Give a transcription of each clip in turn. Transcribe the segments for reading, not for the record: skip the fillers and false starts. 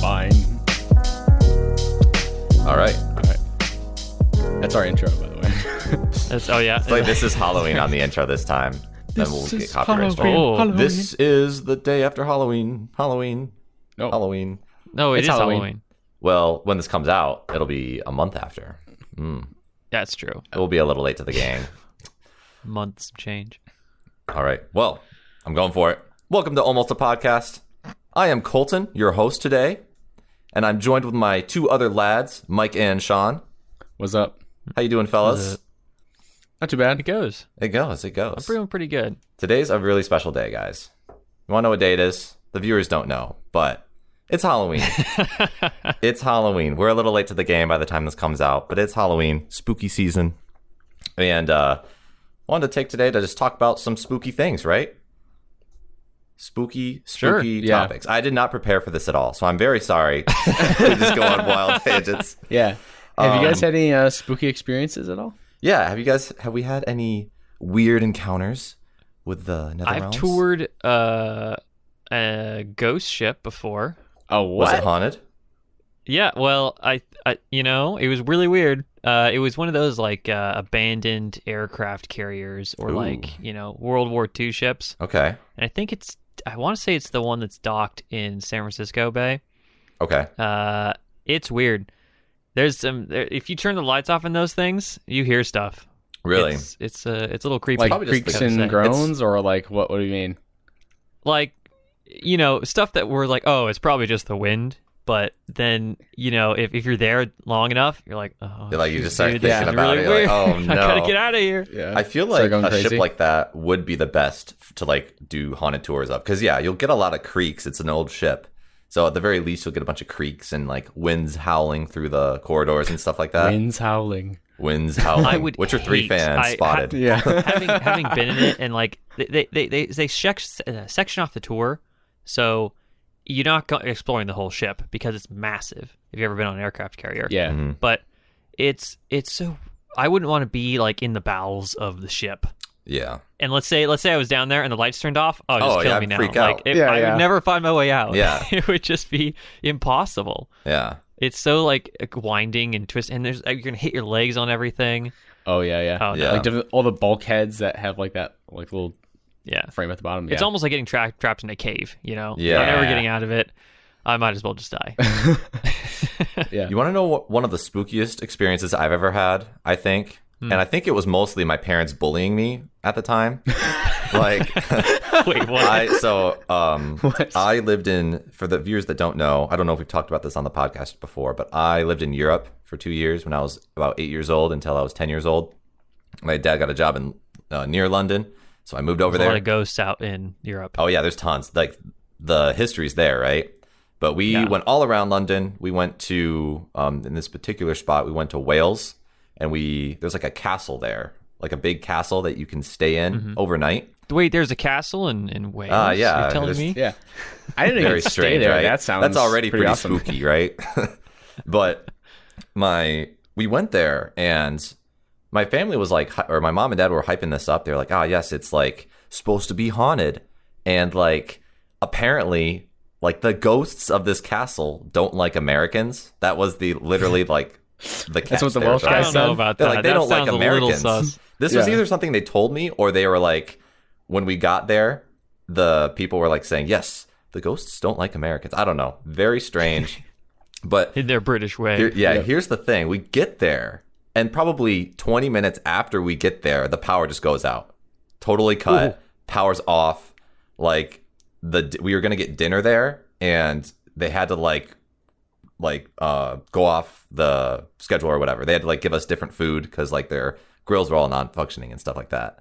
fine. All right. That's our intro, by the way. It's like this is Halloween on the intro this time. Then we'll get copyright strike. Halloween. This is the day after Halloween. No. Halloween. No, It's it's Halloween. Halloween. Well, when this comes out, it'll be a month after. That's true. It will be a little late to the gang. Months change. All right. Well, I'm going for it. Welcome to Almost a Podcast. I am Colton, your host today, and I'm joined with my two other lads, Mike and Sean. What's up? How you doing, fellas? Not too bad. It goes. It goes. I'm doing pretty good. Today's a really special day, guys. You want to know what day it is? The viewers don't know, but it's Halloween. It's Halloween. We're a little late to the game by the time this comes out, but it's Halloween, spooky season. And wanted to take today to just talk about some spooky things, right? Spooky topics. I did not prepare for this at all, so I'm very sorry. We just go on wild tangents. Yeah. Have you guys had any spooky experiences at all? Yeah. Have we had any weird encounters with the nether I've realms? toured a ghost ship before. Oh, what? Was it haunted? Yeah, well, I it was really weird. It was one of those like abandoned aircraft carriers or World War II ships. Okay. And I want to say it's the one that's docked in San Francisco Bay. Okay. It's weird. If you turn the lights off in those things, you hear stuff. Really? It's a little creepy. Like Probably just creaks the- and groans, or like what? What do you mean? Like, stuff that we're like, oh, it's probably just the wind. But then, if you're there long enough, you're like, oh, You just start dude, thinking this is about really it. You're weird. like, oh no. I gotta get out of here. Yeah. I feel Start like going a crazy. ship like that would be the best to like do haunted tours of, because you'll get a lot of creaks. It's an old ship, so at the very least you'll get a bunch of creaks and like winds howling through the corridors and stuff like that. Winds howling. Winds howling. I would Witcher 3 hate- fans spotted. Yeah. having been in it, and like they section off the tour, so you're not exploring the whole ship because it's massive. If you've ever been on an aircraft carrier, Yeah. Mm-hmm. but it's so I wouldn't want to be like in the bowels of the ship. Yeah. And let's say I was down there and the lights turned off. Oh, just kill yeah, me now. freak out. Like Yeah, I yeah. would never find my way out. Yeah. It would just be impossible. Yeah. It's so like winding and twist, and you're gonna hit your legs on everything. Oh yeah, yeah. Oh, no. Yeah. Like all the bulkheads that have like that like little Yeah, frame at the bottom. it's Yeah. almost like getting trapped in a cave. Yeah. You're never getting out of it. I might as well just die. Yeah. You want to know what one of the spookiest experiences I've ever had, I think? And I think it was mostly my parents bullying me at the time. Like, Wait, what? I lived in, for the viewers that don't know, I don't know if we've talked about this on the podcast before, but I lived in Europe for 2 years when I was about 8 years old until I was 10 years old. My dad got a job in near London, so I moved over There's a there. lot of ghosts out in Europe. Oh yeah, there's tons. Like the history's there, right? But we went all around London. We went to in this particular spot, we went to Wales, and there's like a castle there, like a big castle that you can stay in overnight. Wait, there's a castle in Wales? Yeah, You're telling there's- me? Yeah. I didn't Very even stay strange, there. right? That sounds That's already pretty awesome. spooky, right? But we went there, and my family was like, or my mom and dad were hyping this up. They're like, yes, it's like supposed to be haunted, and like apparently, like the ghosts of this castle don't like Americans. That was literally like the catch. That's what the there. Welsh I guys don't said. know about They're that. like, they That don't like sounds a little Americans. sus. This was Yeah. either something they told me, or they were like, when we got there, the people were like saying, yes, the ghosts don't like Americans. I don't know. Very strange. But In their British way. here's the thing. We get there, and probably 20 minutes after we get there, the power just goes out. Totally cut. Ooh. Power's off. Like, we were going to get dinner there, and they had to go off the schedule or whatever. They had to like give us different food because like their grills were all non-functioning and stuff like that.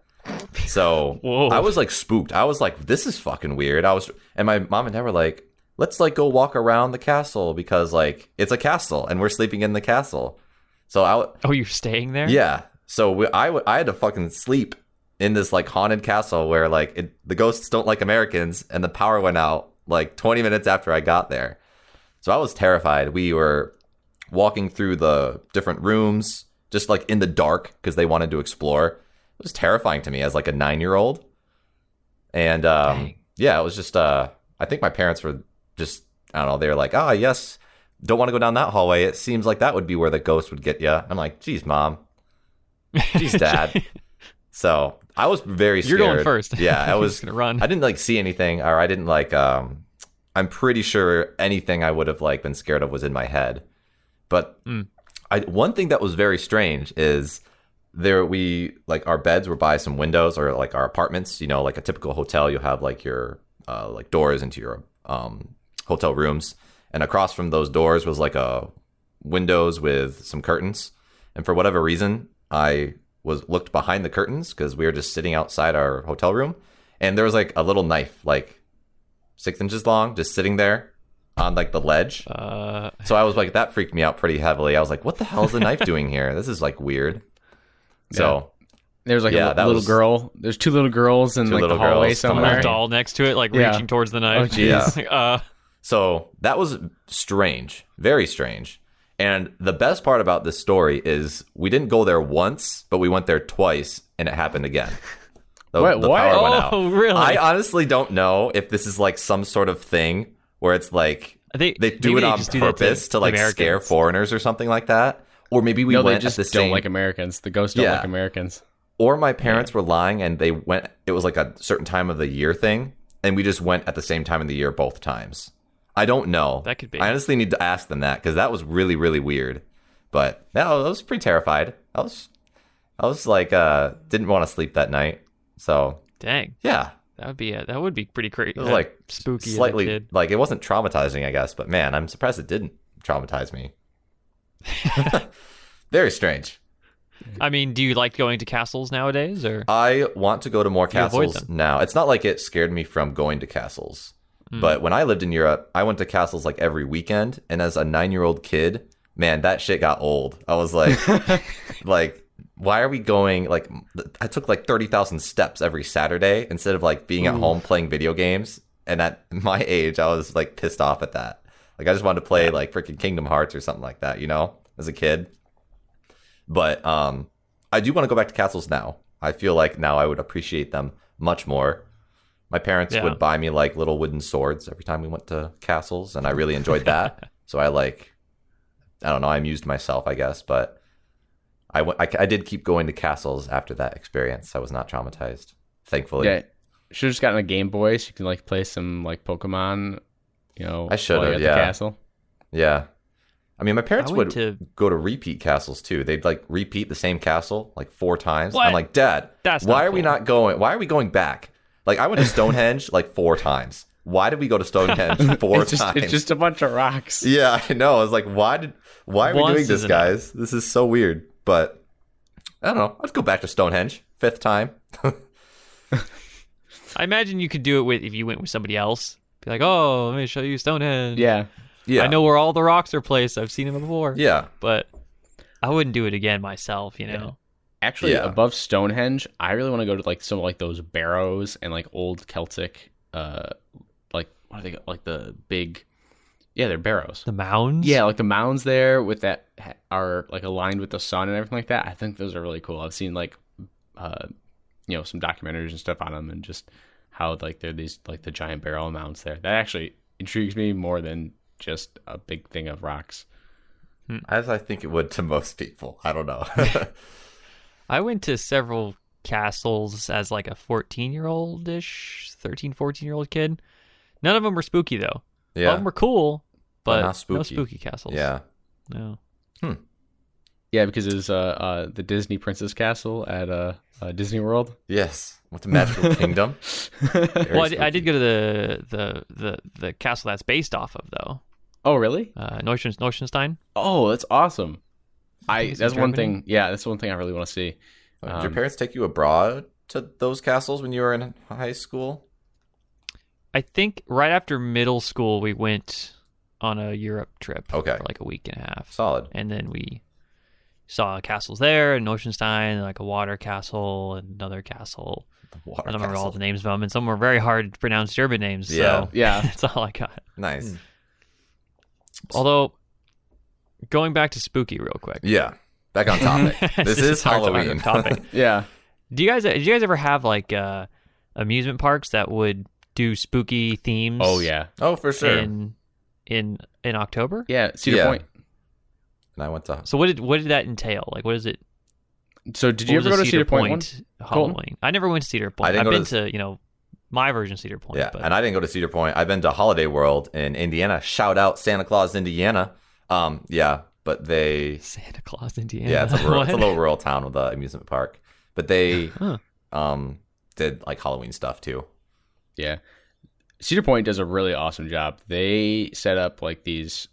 So Whoa. I was like spooked. I was like, this is fucking weird. And my mom and dad were like, let's like go walk around the castle because like it's a castle and we're sleeping in the castle. So Oh, you're staying there? yeah. So I had to fucking sleep in this like haunted castle where like the ghosts don't like Americans, and the power went out like 20 minutes after I got there. So I was terrified. We were walking through the different rooms just like in the dark because they wanted to explore. It was terrifying to me as like a 9-year-old. And Dang. yeah, it was just I think my parents were just I don't know, they were like, "Ah, yes, don't want to go down that hallway. It seems like that would be where the ghost would get you." I'm like, "Geez, Mom. Geez, Dad." So I was very scared. You're going first. Yeah, I was just gonna run. I didn't like see anything, or I didn't like. I'm pretty sure anything I would have like been scared of was in my head. But one thing that was very strange is our beds were by some windows, or like our apartments. You know, like a typical hotel, you have like your like doors into your hotel rooms, and across from those doors was like a windows with some curtains. And for whatever reason, I looked behind the curtains because we were just sitting outside our hotel room, and there was like a little knife, like 6 inches long, just sitting there on like the ledge. So I was like, that freaked me out pretty heavily. I was like, what the hell is the knife doing here? This is like weird. So there's like a little girl. There's 2 little girls in like the hallway somewhere. A doll next to it, like reaching towards the knife. Oh, jeez. Yeah. So that was strange, very strange. And the best part about this story is we didn't go there once, but we went there twice, and it happened again. The power went out. Oh, really? I honestly don't know if this is like some sort of thing where it's like they do it on purpose to like scare foreigners or something like that. Or maybe we went just at the same... don't like Americans. The ghosts don't like Americans. Or my parents were lying and they went... It was like a certain time of the year thing, and we just went at the same time of the year both times. I don't know. That could be. I honestly need to ask them that, because that was really, really weird. But no, I was pretty terrified. I was like, didn't want to sleep that night. So dang, yeah, that would be pretty crazy. It was like spooky, slightly as a kid. Like it wasn't traumatizing, I guess. But man, I'm surprised it didn't traumatize me. Very strange. I mean, do you like going to castles nowadays, or? I want to go to more castles now. It's not like it scared me from going to castles. But when I lived in Europe, I went to castles like every weekend. And as a 9-year-old kid, man, that shit got old. I was like, why are we going? Like, I took like 30,000 steps every Saturday instead of like being at home playing video games. And at my age, I was like pissed off at that. Like, I just wanted to play like freaking Kingdom Hearts or something like that, you know, as a kid. But I do want to go back to castles now. I feel like now I would appreciate them much more. My parents would buy me like little wooden swords every time we went to castles, and I really enjoyed that. So I don't know, I amused myself, I guess, but I did keep going to castles after that experience. I was not traumatized, thankfully. Yeah, should have just gotten a Game Boy so you can like play some like Pokemon. You know, I should have. The castle. Yeah. I mean, my parents would go to repeat castles too. They'd like repeat the same castle like 4 times. What? I'm like, Dad, why are we not going? Why are we going back? Like, I went to Stonehenge like 4 times. Why did we go to Stonehenge 4 times? It's just a bunch of rocks. Yeah, I know. I was like, why are we doing this, guys? This is so weird. But I don't know. Let's go back to Stonehenge 5th time. I imagine you could do it if you went with somebody else. Be like, oh, let me show you Stonehenge. Yeah. I know where all the rocks are placed. I've seen them before. Yeah. But I wouldn't do it again myself, you know? Yeah. Actually, above Stonehenge, I really want to go to like some of like those barrows and like old Celtic, like what are they, like the big, they're barrows. The mounds? Yeah, like the mounds there with that are like aligned with the sun and everything like that. I think those are really cool. I've seen like, some documentaries and stuff on them, and just how like they're these like the giant barrel mounds there. That actually intrigues me more than just a big thing of rocks. As I think it would to most people. I don't know. I went to several castles as like a 14-year-old-ish, 13, 14-year-old kid. None of them were spooky, though. Yeah. All of them were cool, but not spooky. no spooky castles. Yeah. No. Yeah, because it was the Disney Princess Castle at Disney World. Yes. What's a magical kingdom? Well, I did go to the castle that's based off of, though. Oh, really? Neuschwanstein. Oh, that's awesome. That's one Germany? thing. Yeah, that's one thing I really want to see. Did your parents take you abroad to those castles when you were in high school? I think right after middle school, we went on a Europe trip for like a week and a half. Solid. And then we saw castles there, and Neuschwanstein, and like a water castle, and another castle. I don't remember all the names of them, and some were very hard to pronounce German names. So that's all I got. Nice. Although, going back to spooky real quick. Yeah. Back on topic. This is Halloween. Topic. Yeah. Did you guys ever have like amusement parks that would do spooky themes? Oh yeah. Oh, for sure. in October. Yeah, Cedar Point. And I went to. So what did that entail? Like, what is it? So did you ever go to Cedar Point Halloween? Cool. I never went to Cedar Point. I've been to my version of Cedar Point. Yeah, but... and I didn't go to Cedar Point. I've been to Holiday World in Indiana. Shout out Santa Claus, Indiana. Yeah, but they Santa Claus, Indiana. Yeah, it's a little rural town with an amusement park. But they did like Halloween stuff too. Yeah, Cedar Point does a really awesome job. They set up like these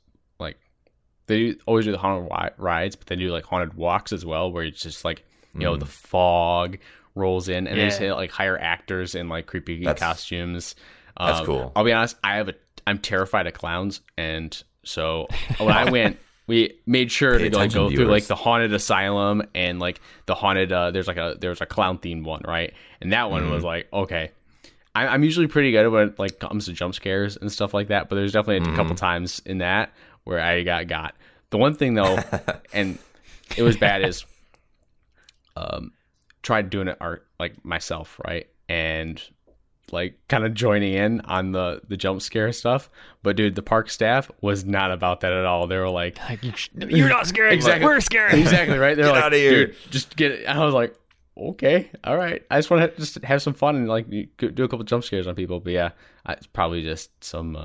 they always do the haunted rides, but they do like haunted walks as well, where it's just like the fog rolls in, and they just like hire actors in like creepy costumes. That's cool. I'll be honest, I'm terrified of clowns, and so when I went, we made sure to go through like the haunted asylum and like the haunted. There's a clown themed one, right? And that one was like, okay. I'm usually pretty good when it like comes to jump scares and stuff like that, but there's definitely a couple times in that where I got. The one thing though, and it was bad, is tried doing it like myself, right? And like kind of joining in on the jump scare stuff. But dude, the park staff was not about that at all. They were like you're not scared. Exactly. We're scared. Exactly, right? They're get like, out of here. Dude, just get it. I was like, okay, all right. I just want to just have some fun and like do a couple jump scares on people. But yeah, it's probably just some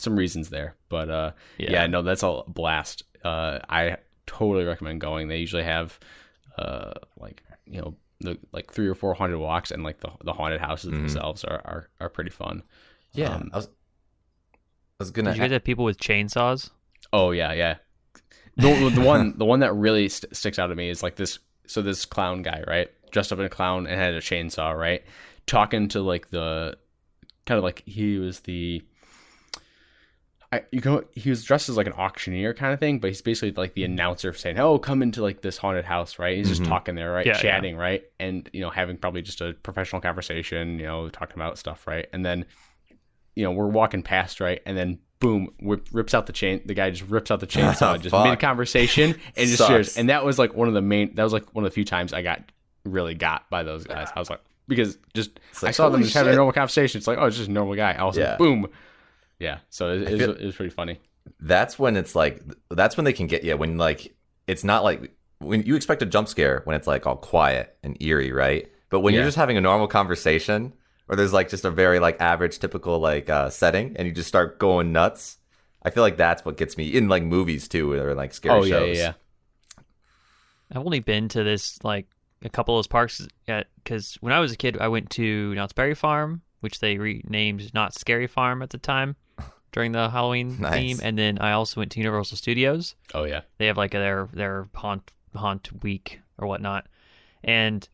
reasons there. But no, that's a blast. I totally recommend going. They usually have the like 3 or 4 haunted walks, and like the haunted houses themselves are pretty fun. Yeah, I was gonna. Did you guys have people with chainsaws? Oh yeah. The one that really sticks out to me is like this. So this clown guy, right, dressed up in a clown and had a chainsaw, right, talking to like the kind of like he was he was dressed as like an auctioneer kind of thing, but he's basically like the announcer saying, "Oh, come into like this haunted house," right? He's just talking there, right, chatting, right, and having probably just a professional conversation, talking about stuff, right, and then we're walking past, right, and then boom, rips out the chain. The guy just rips out the chainsaw, just mid conversation, and just shares. And that was like one of the few times I got by those guys. I was like, because just I saw them just having a normal conversation. It's like, oh, it's just a normal guy. I was like, boom. Yeah, so it was pretty funny. That's when it's like, that's when they can get you, when like, it's not like, when you expect a jump scare when it's like all quiet and eerie, right? But when you're just having a normal conversation, or there's like just a very like average, typical like setting, and you just start going nuts, I feel like that's what gets me in like movies too, or like scary shows. Yeah. I've only been to this like a couple of those parks because when I was a kid, I went to Knott's Berry Farm, which they renamed Knott's Scary Farm at the time during the Halloween theme, and then I also went to Universal Studios. Oh yeah, they have like their haunt week or whatnot, and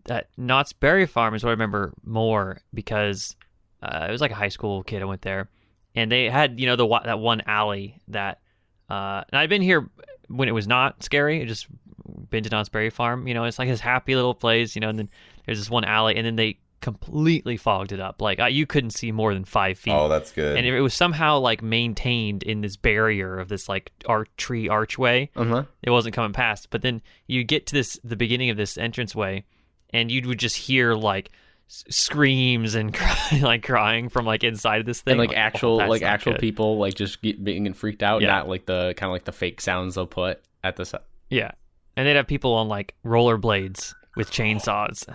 that Knott's Berry Farm is what I remember more because it was like a high school kid. I went there, and they had that one alley that, and I'd been here when it was not scary. I just been to Knott's Berry Farm. It's like this happy little place. And then there's this one alley, and then they completely fogged it up. Like you couldn't see more than 5 feet. Oh, that's good. And it was somehow like maintained in this barrier of this like tree archway. It wasn't coming past. But then you get to the beginning of this entranceway, and you would just hear like screams and crying from like inside of this thing, and actual people like just being freaked out, not like the kind of like the fake sounds they'll put at the yeah. And they'd have people on like rollerblades with chainsaws.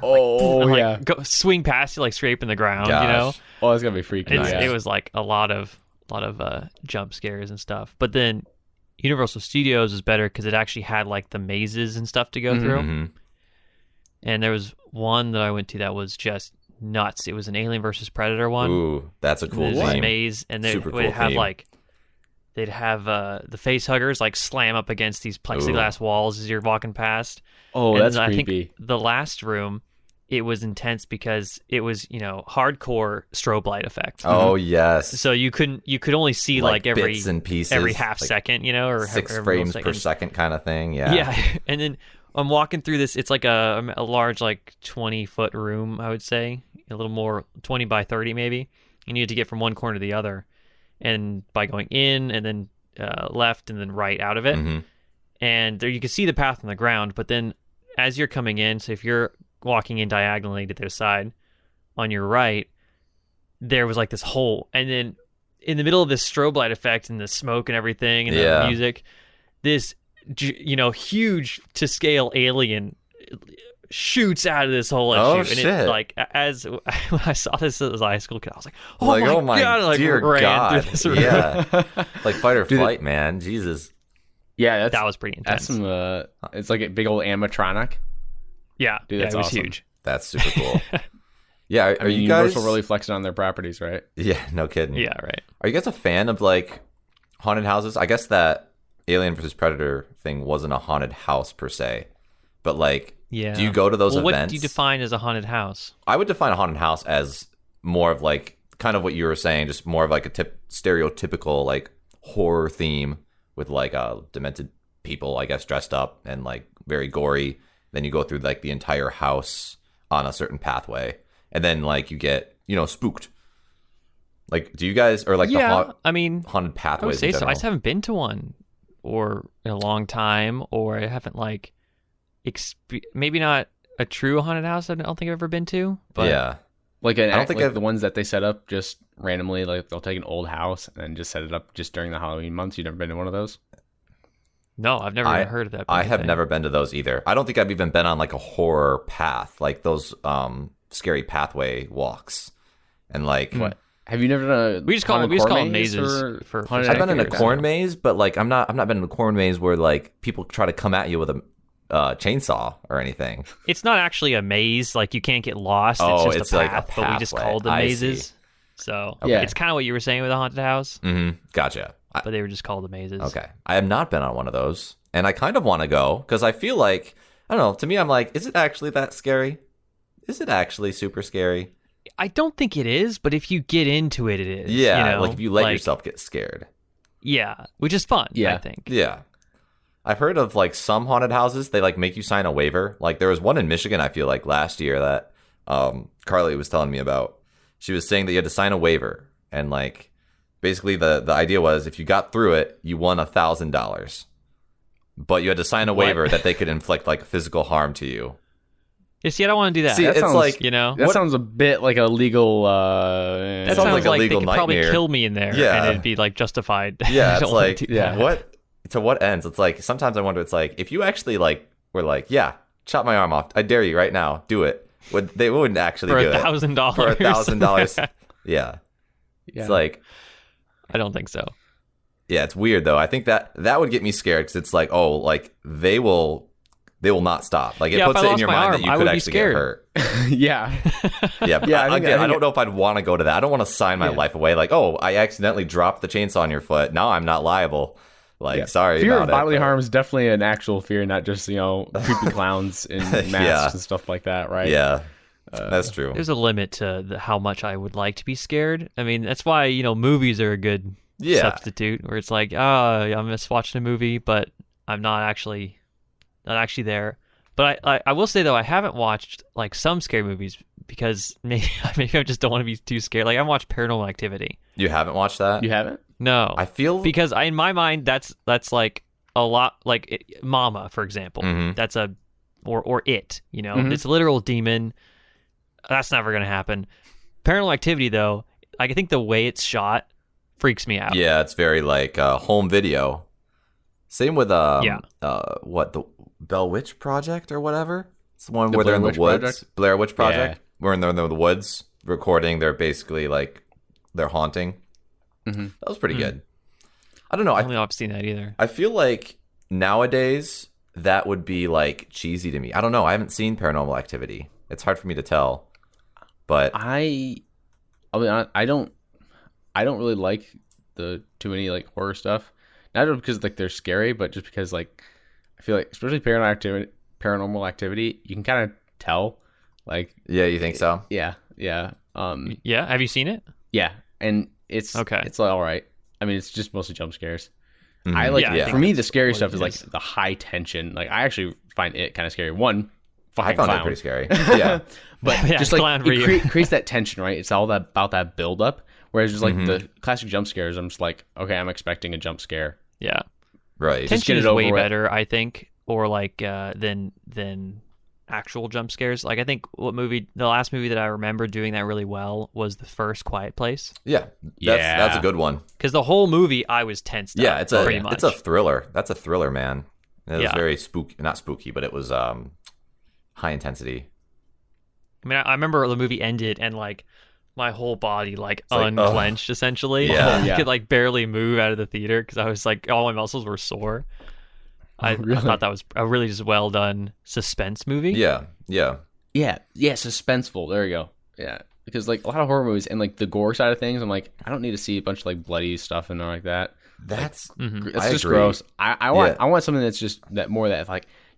Go swing past you like scraping the ground. Gosh. Oh, it's gonna be freaky. It was like a lot of jump scares and stuff. But then Universal Studios was better because it actually had like the mazes and stuff to go through. And there was one that I went to that was just nuts. It was an Alien versus Predator one. Ooh, that's a cool theme. Maze, and they would have like, they'd have the face huggers like slam up against these plexiglass walls as you're walking past. Oh, and that's creepy. I think the last room, it was intense because it was hardcore strobe light effect. Oh yes. So you could only see like every bits and pieces, every half second, or 6 frames per second kind of thing. Yeah. Yeah, and then I'm walking through this. It's like a large, like 20-foot room, I would say, a little more 20 by 30 maybe. You need to get from one corner to the other, and by going in and then left and then right out of it. And there you can see the path on the ground. But then as you're coming in, so if you're walking in diagonally to their side, on your right, there was like this hole, and then in the middle of this strobe light effect and the smoke and everything and the music, this huge to scale alien shoots out of this whole issue. Oh, and shit. it, like, when I saw this as a high school kid, I was like, oh my God, like, dear ran God. through this room. Yeah. Like fight or flight, man. Jesus. Yeah, that was pretty intense. That's some, it's like a big old animatronic. Yeah, dude, that's it was awesome. huge. That's super cool. Yeah, I mean, you guys Universal really flexing on their properties, right? Yeah, no kidding. Yeah, right. Are you guys a fan of like haunted houses? I guess that Alien versus Predator thing wasn't a haunted house per se, but like, do you go to those events? What do you define as a haunted house? I would define a haunted house as more of like kind of what you were saying, just more of like a stereotypical like horror theme with like demented people, I guess, dressed up and like very gory. Then you go through like the entire house on a certain pathway, and then like you get spooked. Like, do you guys or like haunted pathways? I would say in so. I general? just haven't been to one or in a long time, or I haven't like maybe not a true haunted house. I don't think I've ever been to. But yeah, like I don't think the ones that they set up just randomly. Like they'll take an old house and just set it up just during the Halloween months. You've never been to one of those? No, I've never even heard of that. I have never been to those either. I don't think I've even been on like a horror path, like those scary pathway walks. And like, what? Have you never done? We just call them mazes. I've been in a corn maze, but like I've not been in a corn maze where like people try to come at you with a chainsaw or anything. It's not actually a maze. Like you can't get lost. It's just a path, like a but we just called them mazes. See. So it's kind of what you were saying with a haunted house. Mm-hmm. Gotcha. But they were just called the mazes. Okay. I have not been on one of those, and I kind of want to go because I feel like, I don't know, to me I'm like, is it actually that scary? Is it actually super scary? I don't think it is, but if you get into it, it is. Yeah, like if you let yourself get scared. Yeah, which is fun, I think. Yeah. I've heard of like some haunted houses, they like make you sign a waiver. Like there was one in Michigan, I feel like last year that Carly was telling me about. She was saying that you had to sign a waiver, and like basically the idea was if you got through it, you won $1,000. But you had to sign a waiver that they could inflict like physical harm to you. Yeah, see, I don't want to do that. See, that it's sounds, like, that sounds a bit like a legal. That sounds like a legal they could probably kill me in there, and it'd be like justified. Yeah, it's like, what? To what ends? It's like sometimes I wonder. It's like if you actually like were like, yeah, chop my arm off. I dare you right now. Do it. They wouldn't actually do it $1,000 for $1,000. Yeah, it's like I don't think so. Yeah, it's weird though. I think that would get me scared because it's like, oh, like they will not stop. Like it puts it in your mind that you could actually get hurt. Yeah. I don't know if I'd want to go to that. I don't want to sign my life away. Like, oh, I accidentally dropped the chainsaw on your foot. Now I'm not liable. Like, sorry. Fear about of bodily harm is definitely an actual fear, not just creepy clowns in masks and stuff like that, right? Yeah. That's true. There's a limit to how much I would like to be scared. I mean, that's why movies are a good substitute. Where it's like, I'm just watching a movie, but I'm not actually there. But I will say though, I haven't watched like some scary movies because maybe I just don't want to be too scared. Like I watched Paranormal Activity. You haven't watched that? You haven't? No. I feel because in my mind that's like a lot like Mama, for example. Mm-hmm. That's or It. It's a literal demon. That's never gonna happen. Paranormal Activity though, I think the way it's shot freaks me out. Yeah, it's very like home video. Same with what the Bell Witch Project or whatever. It's the one where they're in the woods. Blair Witch Project. Yeah. Where they're in the woods recording. They're basically like they're haunting. Mm-hmm. That was pretty good. I don't know. I don't know if I've seen that either. I feel like nowadays that would be like cheesy to me. I don't know. I haven't seen Paranormal Activity. It's hard for me to tell. But I don't really like the too many like horror stuff. Not just because like they're scary, but just because like I feel like especially Paranormal Activity, you can kind of tell. Like you think so? Yeah. Have you seen it? Yeah, and it's okay. It's like all right. I mean, it's just mostly jump scares. Mm-hmm. I like for me the scary stuff is like the high tension. Like I actually find it kind of scary. One, I found it pretty scary. Yeah, but just like it creates that tension, right? It's all about that build up. Whereas just like the classic jump scares, I'm just like, okay, I'm expecting a jump scare. Yeah, right. Tension is way better, I think, or like than actual jump scares. Like I think the last movie that I remember doing that really well was the first Quiet Place. Yeah, that's a good one. Because the whole movie I was tensed up. Yeah, it's a thriller. That's a thriller, man. It was very not spooky, but it was high intensity. I mean, I remember the movie ended and like my whole body like unclenched essentially. Yeah. I could like barely move out of the theater because I was like all my muscles were sore. I thought that was a really just well done suspense movie. Yeah. Suspenseful. There you go. Yeah, because like a lot of horror movies and like the gore side of things, I'm like, I don't need to see a bunch of like bloody stuff and like that. That's just gross. I want something that's just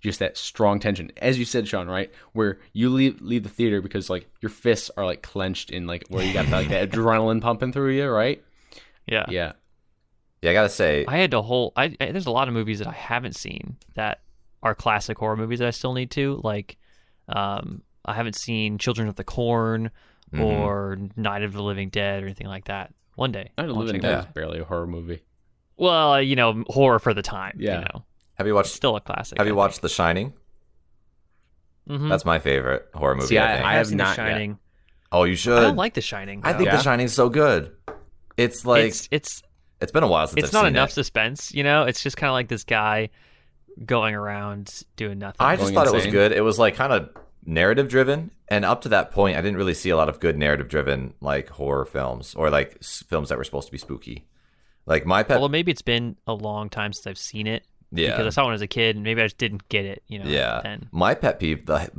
just that strong tension, as you said, Sean, right? Where you leave the theater because like your fists are like clenched in like where you got like that adrenaline pumping through you, right? Yeah. I gotta say, I had there's a lot of movies that I haven't seen that are classic horror movies that I still need to like. I haven't seen Children of the Corn or Night of the Living Dead or anything like that. One day, Night of the Living Dead is barely a horror movie. Well, horror for the time. Yeah. Have you watched? Still a classic. Have you watched The Shining? Mm-hmm. That's my favorite horror movie. See, I have seen not The Shining. Yet. Oh, you should. I don't like The Shining. I think The Shining's so good. It's like it's been a while since I've seen it. It's not enough suspense, It's just kind of like this guy going around doing nothing. I just thought it was good. It was like kind of narrative driven, and up to that point, I didn't really see a lot of good narrative driven like horror films or like films that were supposed to be spooky. Like my pet. Well, maybe it's been a long time since I've seen it. Yeah, because I saw one as a kid, and maybe I just didn't get it. Then. My pet peeve, the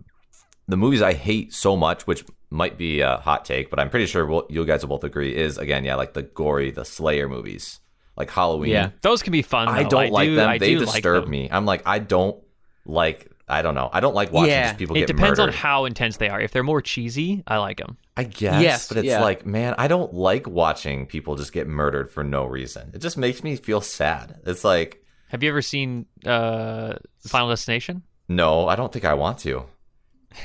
movies I hate so much, which might be a hot take, but I'm pretty sure you guys will both agree, is again, like the gory, the Slayer movies, like Halloween. Yeah, those can be fun. Though. I don't like them. They disturb me. I'm like, I don't like watching just people get murdered. It depends on how intense they are. If they're more cheesy, I like them. I guess, but it's like, man, I don't like watching people just get murdered for no reason. It just makes me feel sad. It's like, have you ever seen Final Destination? No, I don't think I want to.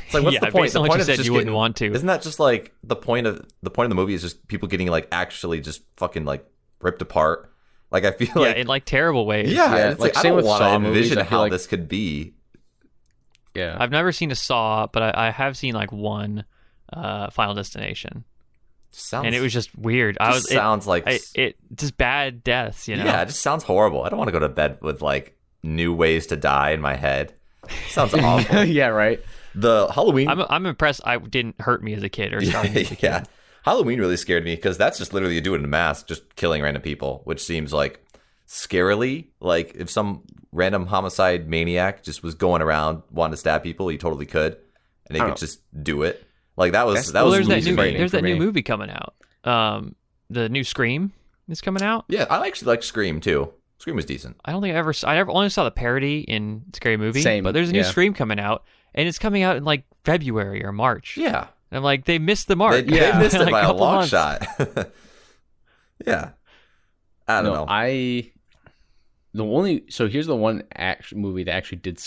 It's like, what's the point? Based on what you said, you wouldn't want to. Isn't that just like the point of the movie is just people getting like actually just fucking like ripped apart? Like I feel like in like terrible ways. Yeah, it's like I don't want to envision how this could be. Yeah, I've never seen a Saw, but I have seen like one Final Destination. And it was just weird. It just bad deaths, Yeah, it just sounds horrible. I don't want to go to bed with like new ways to die in my head. It sounds awful. Yeah, right. The Halloween. I'm impressed. I didn't hurt me as a kid or scarred me as a kid. Yeah, Halloween really scared me because that's just literally you do it in a mask, just killing random people, which seems like scarily like if some random homicide maniac just was going around wanting to stab people, he totally could, and he could just do it. Like that was there's that new movie coming out. The new Scream is coming out. Yeah, I actually like Scream too. Scream was decent. I don't think I only saw the parody in Scary Movie. Same, but there's a new Scream coming out, and it's coming out in like February or March. Yeah, and I'm like, they missed the mark. They missed it by a long shot. Yeah, I don't know. Here's the one movie that actually did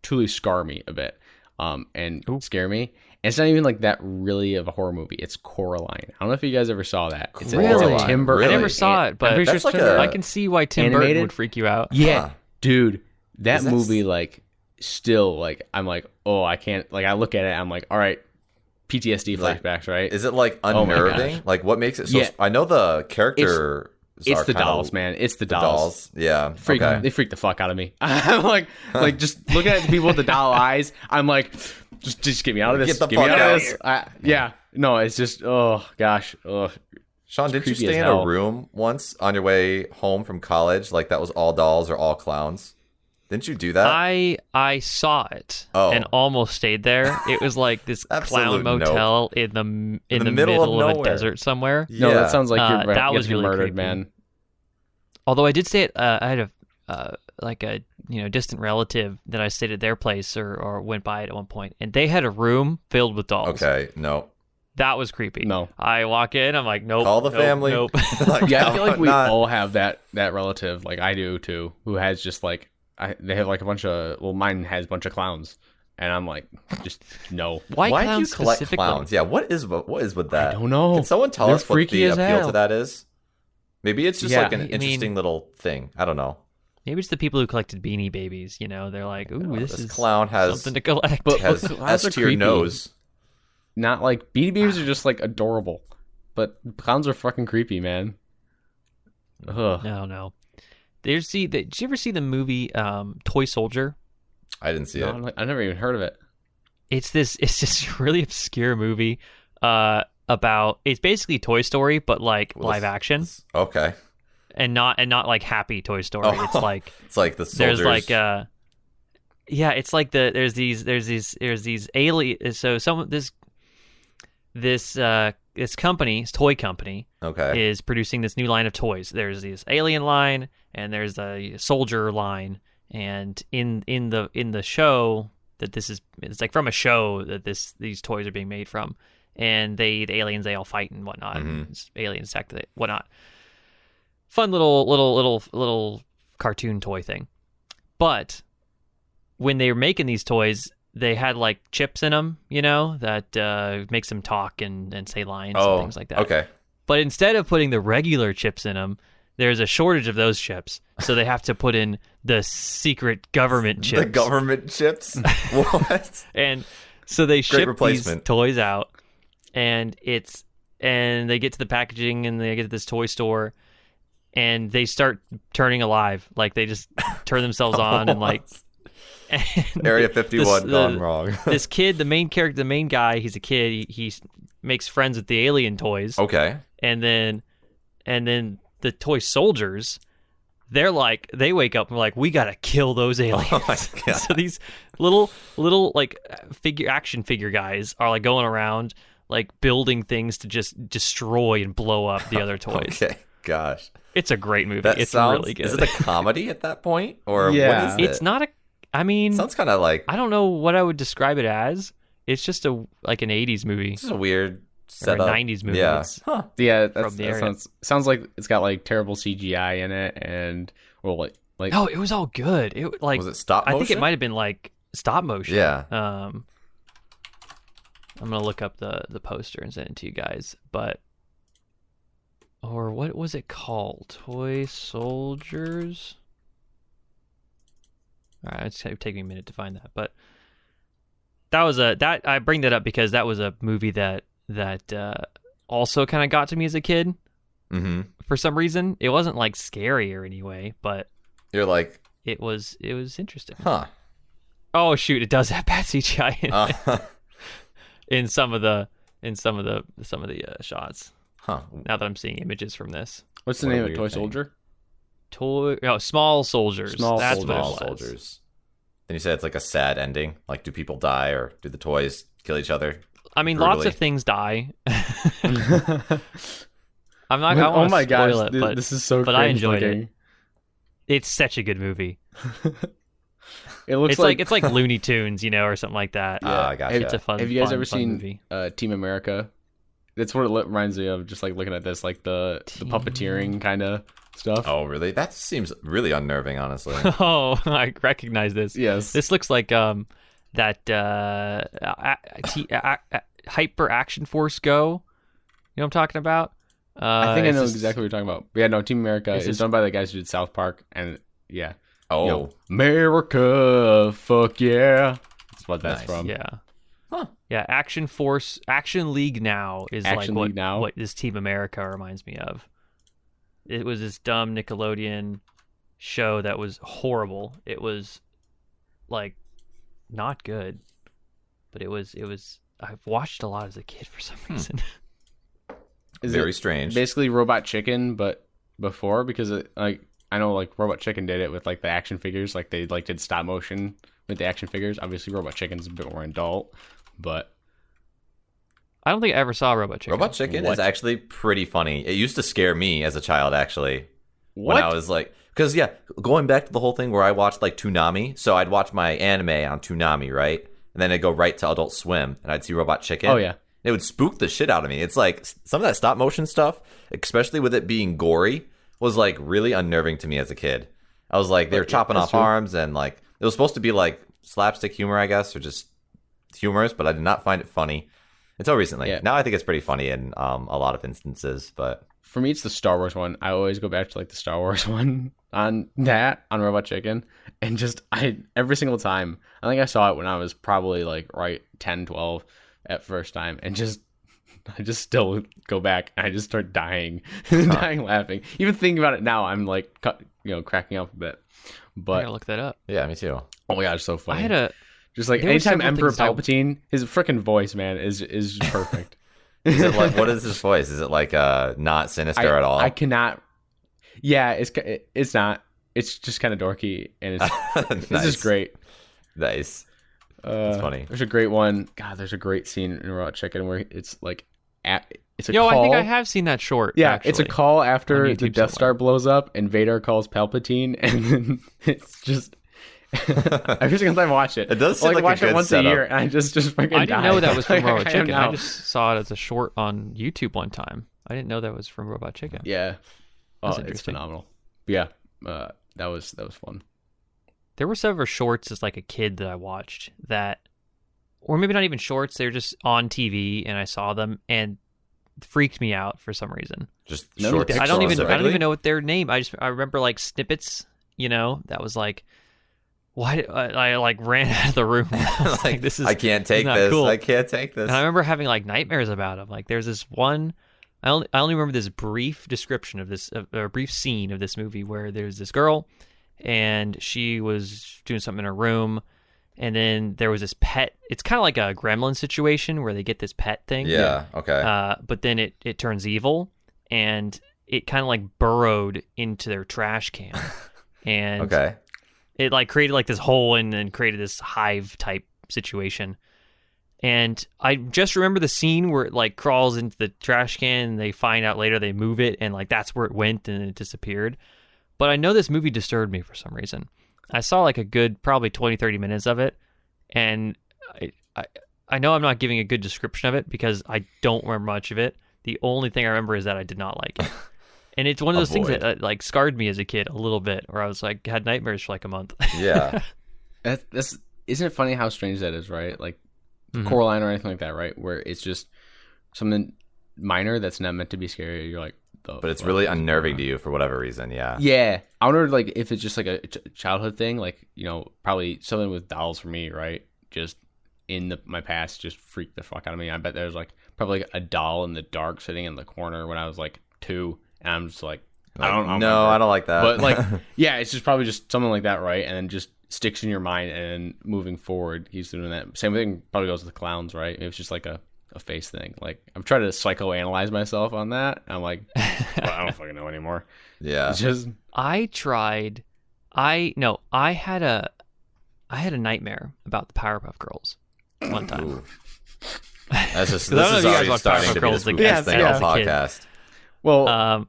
truly scar me a bit, scare me. And it's not even like that really of a horror movie. It's Coraline. I don't know if you guys ever saw that. It's a Tim Burton. I never saw it, but I can see why Tim Burton would freak you out. Yeah, dude, that movie still I'm like, oh, I can't. Like I look at it, I'm like, all right, PTSD flashbacks, right? Is it like unnerving? Like what makes it so? I know the character. It's the dolls, man. It's the dolls. Yeah. They freak the fuck out of me. I'm like just looking at the people with the doll eyes. I'm like, just get me out of this. Get me out of this. Yeah. No, it's just, oh gosh. Oh. Sean, did you stay in a room once on your way home from college? Like that was all dolls or all clowns? Didn't you do that? I saw it and almost stayed there. It was like this clown motel in the middle of a desert somewhere. Yeah. No, that sounds like you're that was really murdered, creepy. Man. Although I did stay at I had a distant relative that I stayed at their place or went by it at one point, and they had a room filled with dolls. Okay, no. That was creepy. No. I walk in, I'm like, nope. Call the family. Nope. Yeah, I feel like we all have that relative, like I do too, who has just like they have like a bunch of mine has a bunch of clowns, and I'm like, just no. Why do you collect clowns? Yeah, what is with that? I don't know. Can someone tell us what the appeal to that is? Maybe it's just like an interesting little thing. I don't know. Maybe it's the people who collected Beanie Babies. They're like, ooh, this is clown has something to collect. But has S-tier nose. Not like Beanie Babies are just like adorable, but clowns are fucking creepy, man. Ugh. No. Did you ever see the movie Toy Soldier? I didn't see it. I never even heard of it. It's this really obscure movie about, it's basically Toy Story but like live action. Okay. And not like happy Toy Story. Oh, it's like the soldiers. There's like it's like there's these alien. So this company, this toy company, is producing this new line of toys. There's this alien line and there's a soldier line, and in the show that it's like from a show that these toys are being made from, and the aliens, they all fight and whatnot. Mm-hmm. It's aliens attack whatnot. Fun little cartoon toy thing. But when they were making these toys, they had like chips in them, that makes them talk and say lines and things like that. Okay. But instead of putting the regular chips in them, there's a shortage of those chips. So they have to put in the secret government chips. The government chips? What? And so they ship these toys out, and they get to the packaging and they get to this toy store, and they start turning alive. Like they just turn themselves on and like... And Area 51 gone wrong. This kid, the main character, the main guy, he's a kid. He makes friends with the alien toys. Okay. And then the toy soldiers, they wake up and like, we gotta kill those aliens. Oh my God. So these little like action figure guys are like going around like building things to just destroy and blow up the other toys. Okay. Gosh. It's a great movie. That it's sounds, really good. Is it a comedy at that point? Or yeah. what is it? It's not a... I mean... Sounds kind of like... I don't know what I would describe it as. It's just an 80s movie. It's just a weird setup. Or a 90s movie. Yeah. Yeah, that sounds like it's got like terrible CGI in it, and... Well, like... No, it was all good. It like... Was it stop motion? I think it might have been like stop motion. Yeah. I'm going to look up the poster and send it to you guys, but... Or what was it called? Toy Soldiers? All right, it's taking me a minute to find that, but I bring that up because that was a movie that also kind of got to me as a kid. Mm-hmm. For some reason, it wasn't like scary or anyway, but you're like it was interesting. Huh? Oh shoot, it does have bad CGI in it. in some of the shots. Huh. Now that I'm seeing images from this. What's the name of Toy Soldier? Small Soldiers. Small Soldiers. Then you said it's like a sad ending. Like, do people die or do the toys kill each other? I mean, brutally? lots of things die. I'm not. Oh my gosh, it, but, this is so. But I enjoyed it. It's such a good movie. It looks it's like Looney Tunes, or something like that. Yeah, I gotcha. It's a fun. Have you guys ever seen Team America? That's what it reminds me of. Just like looking at this, like the puppeteering kind of stuff. Oh, really? That seems really unnerving, honestly. Oh, I recognize this. Yes, this looks like that Hyper Action Force Go. You know what I'm talking about? I think I know exactly what you're talking about. But yeah, no, Team America is done by the guys who did South Park, and yeah. Oh, America, fuck yeah! That's what that's from. Yeah. Huh. Yeah, Action League Now is what this Team America reminds me of. It was this dumb Nickelodeon show that was horrible. It was like not good, but it was. I've watched a lot as a kid for some reason. Is very strange. Basically, Robot Chicken, but before, because I know like Robot Chicken did it with like the action figures, like they like did stop motion with the action figures. Obviously, Robot Chicken's a bit more adult, but I don't think I ever saw Robot Chicken. Robot Chicken is actually pretty funny. It used to scare me as a child, actually. What? When I was like, because going back to the whole thing where I watched like Toonami, so I'd watch my anime on Toonami, right, and then I'd go right to Adult Swim, and I'd see Robot Chicken. Oh yeah. It would spook the shit out of me. It's like some of that stop motion stuff, especially with it being gory, was like really unnerving to me as a kid. I was like, they were chopping off arms, and like it was supposed to be like slapstick humor, I guess, or just humorous, but I did not find it funny until recently. Yeah. Now I think it's pretty funny in a lot of instances, but for me, it's the Star Wars one. I always go back to like the Star Wars one on Robot Chicken, and just every single time. I think I saw it when I was probably like 10, 12 at first time, and I just still go back and I just start dying laughing. Even thinking about it now, I'm like cracking up a bit. But I gotta look that up. Yeah, me too. Oh my god, it's so funny. I had just like anytime Emperor Palpatine, his freaking voice, man, is perfect. Is it like, what is his voice? Is it like not sinister at all? I cannot. Yeah, it's not. It's just kind of dorky, and it's Nice. just great. Nice. That's funny. There's a great one. God, there's a great scene in Raw Chicken where it's like it's a call. I think I have seen that short. Yeah, actually, it's a call after the Death Star blows up, and Vader calls Palpatine, and then it's just. Every single time I watch it, it does seem like watch a good it once setup. a year, and I just fucking. I didn't know that was from Robot Chicken. I I just saw it as a short on YouTube one time. I didn't know that was from Robot Chicken. Yeah, it's phenomenal. Yeah, that was fun. There were several shorts as like a kid that I watched that, or maybe not even shorts. They were just on TV, and I saw them and freaked me out for some reason. Just shorts. I don't even know what their name. I remember like snippets. That was like. Why I like ran out of the room. Like, this is I can't take this. Cool. I can't take this. And I remember having like nightmares about it. Like there's this one. I only remember this brief description of this, a brief scene of this movie where there's this girl, and she was doing something in her room, and then there was this pet. It's kind of like a Gremlin situation where they get this pet thing. Yeah. Okay. But then it turns evil, and it kind of like burrowed into their trash can, and okay. It like created like this hole and then created this hive type situation. And I just remember the scene where it like crawls into the trash can and they find out later they move it and like that's where it went and it disappeared. But I know this movie disturbed me for some reason. I saw like a good probably 20, 30 minutes of it. And I know I'm not giving a good description of it because I don't remember much of it. The only thing I remember is that I did not like it. And it's one of those things that like scarred me as a kid a little bit, where I was like had nightmares for like a month. Yeah, that's isn't it funny how strange that is, right? Like Coraline or anything like that, right? Where it's just something minor that's not meant to be scary. You're like, but it's really unnerving to you for whatever reason. Yeah, yeah. I wonder like if it's just like a childhood thing, like probably something with dolls for me, right? Just in my past, just freaked the fuck out of me. I bet there's like probably like a doll in the dark sitting in the corner when I was like 2. And I'm just like I don't like that. But like, yeah, it's just probably just something like that, right? And then just sticks in your mind, and moving forward, he's doing that. Same thing probably goes with the clowns, right? It's just like a face thing. Like I'm trying to psychoanalyze myself on that. I'm like, well, I don't fucking know anymore. Yeah, it's just I tried. I had a nightmare about the Powerpuff Girls one time. This is already starting to be the spookiest thing on the podcast. Well,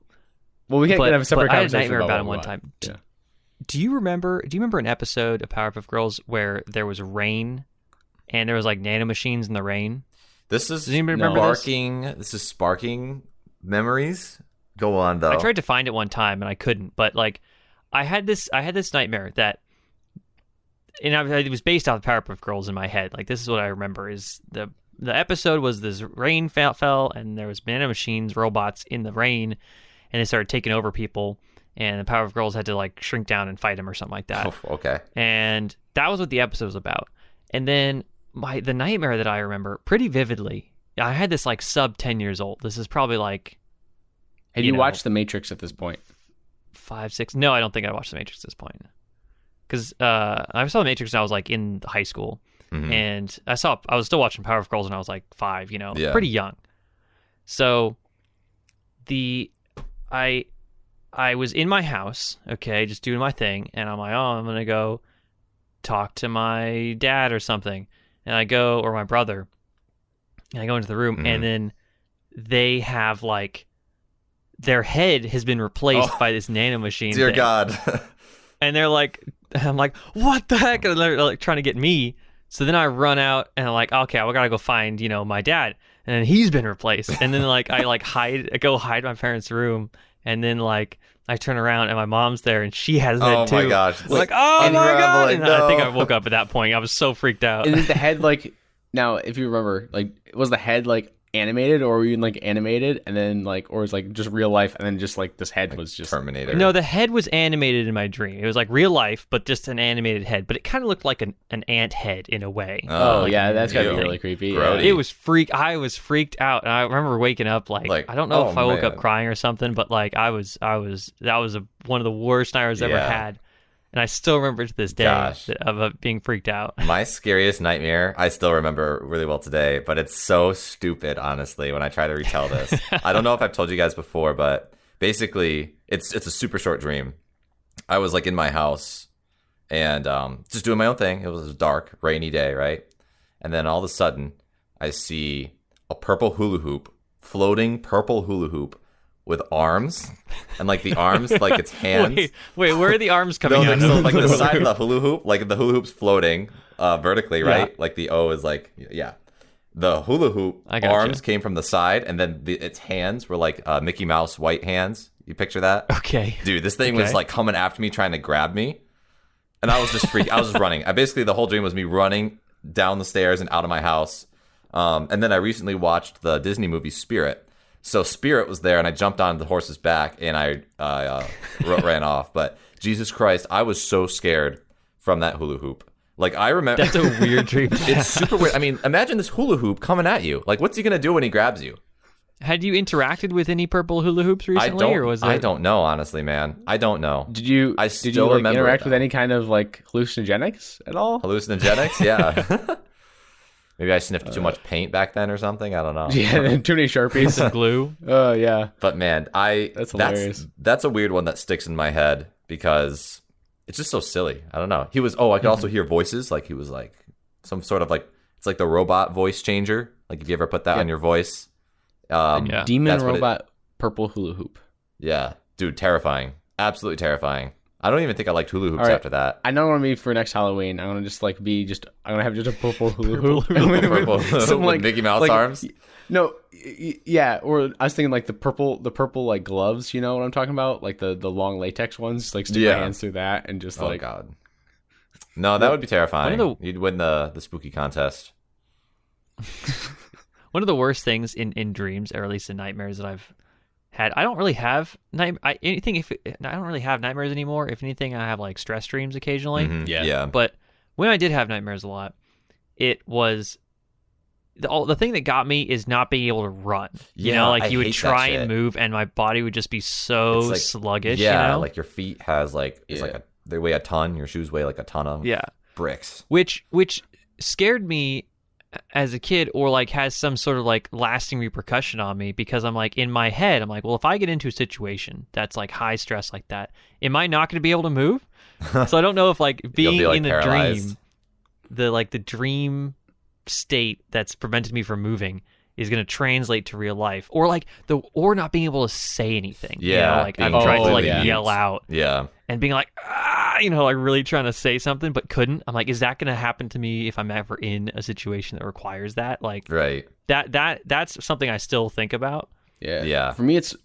we can't have a separate conversation. I had a nightmare about it one time. Yeah. Do you remember an episode of Powerpuff Girls where there was rain and there was like nanomachines in the rain? This is sparking memories. Go on though. I tried to find it one time and I couldn't, but like I had this nightmare that, and it was based off of Powerpuff Girls in my head. Like this is what I remember is the episode was this rain fell and there was nanomachines, robots in the rain, and they started taking over people, and the Powerpuff Girls had to like shrink down and fight them or something like that. Oh, okay. And that was what the episode was about. And then the nightmare that I remember pretty vividly, I had this like sub 10 years old. This is probably like... Had you watched The Matrix at this point? 5, 6... No, I don't think I watched The Matrix at this point. Because I saw The Matrix when I was like in high school. Mm-hmm. And I was still watching Powerpuff Girls when I was like 5, pretty young. So I was in my house, okay, just doing my thing, and I'm like, oh, I'm gonna go talk to my dad or something, and I go, or my brother, and I go into the room, and then they have like their head has been replaced by this nanomachine. Dear thing. God. And they're like, I'm like, what the heck? And they're like trying to get me. So then I run out and I'm like, okay, I gotta go find, my dad. And then he's been replaced. And then like I go hide in my parents' room. And then like I turn around and my mom's there and she has that too. Oh my gosh. It's like, oh my God. And I think I woke up at that point. I was so freaked out. And is the head like, now if you remember, like was the head like animated, or were you in like animated and then like, or was like just real life and then just like this head was just Terminator? No, the head was animated in my dream. It was like real life, but just an animated head. But it kind of looked like an ant head in a way. Oh, like, yeah, that's gotta be really creepy. Yeah. It was I was freaked out, and I remember waking up like I don't know if I woke up crying or something, but like that was one of the worst nightmares I ever had. And I still remember to this day of being freaked out. My scariest nightmare, I still remember really well today, but it's so stupid, honestly, when I try to retell this. I don't know if I've told you guys before, but basically, it's a super short dream. I was like in my house and just doing my own thing. It was a dark, rainy day, right? And then all of a sudden, I see a purple hula hoop, floating purple hula hoop, with arms, and like the arms, like its hands. Wait, where are the arms coming out? So like the side of the hula hoop, like the hula hoop's floating vertically, right? Yeah. Like the O is like, the hula hoop arms came from the side, and then its hands were like Mickey Mouse white hands. You picture that? Okay. Dude, this thing was like coming after me, trying to grab me, and I was just freaking. I was just running. Basically, the whole dream was me running down the stairs and out of my house. And then I recently watched the Disney movie Spirit. So Spirit was there, and I jumped on the horse's back, and I ran off. But Jesus Christ, I was so scared from that hula hoop. Like, I remember... That's a weird dream. It's super weird. I mean, imagine this hula hoop coming at you. Like, what's he going to do when he grabs you? Had you interacted with any purple hula hoops recently? I don't know, honestly, man. I don't know. Did you interact with any kind of, like, hallucinogenics at all? Hallucinogenics? Yeah. Maybe I sniffed too much paint back then or something. I don't know. Yeah, too many Sharpies and glue. Oh, yeah. But man, that's hilarious. That's a weird one that sticks in my head because it's just so silly. I don't know. He was. I could also hear voices. Like he was like some sort of like it's like the robot voice changer. Like if you ever put that on your voice. Demon robot purple hula hoop. Yeah, dude, terrifying. Absolutely terrifying. I don't even think I liked hula hoops after that. I know what I'm gonna be for next Halloween. I'm gonna just like I'm gonna have just a purple hula hoop. Purple some like Mickey Mouse arms. No, yeah. Or I was thinking like the purple like gloves. You know what I'm talking about? Like the long latex ones. Like stick my hands through that and just like. Oh God. No, that would be terrifying. You'd win the spooky contest. One of the worst things in dreams, or at least in nightmares that I've had. I don't really have I don't really have nightmares anymore. If anything, I have like stress dreams occasionally. Mm-hmm. Yeah. But when I did have nightmares a lot, it was the thing that got me is not being able to run. You know, like you would try and move, and my body would just be so like, sluggish. Yeah, you know? Like your feet has like they weigh a ton. Your shoes weigh like a ton of bricks. Which scared me as a kid, or like has some sort of like lasting repercussion on me, because I'm like in my head I'm like, well, if I get into a situation that's like high stress like that, am I not going to be able to move? So I don't know if like being in a dream, the dream state that's prevented me from moving is going to translate to real life, or like or not being able to say anything. You know? Like I've tried to like yell out and being like, like really trying to say something but couldn't. I'm like, is that going to happen to me if I'm ever in a situation that requires that? Like, right. That's something I still think about. Yeah. For me, it's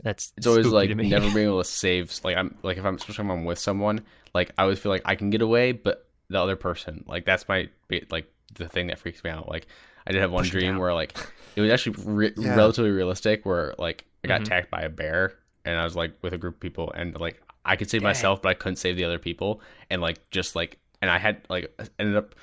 always like never being able to save. Like especially if I'm with someone, like I always feel like I can get away, but the other person, like that's my like the thing that freaks me out. Like I did have one dream where like it was actually relatively realistic, where like I got attacked by a bear, and I was like with a group of people, and like I could save myself, but I couldn't save the other people, and like just like, and I had like ended up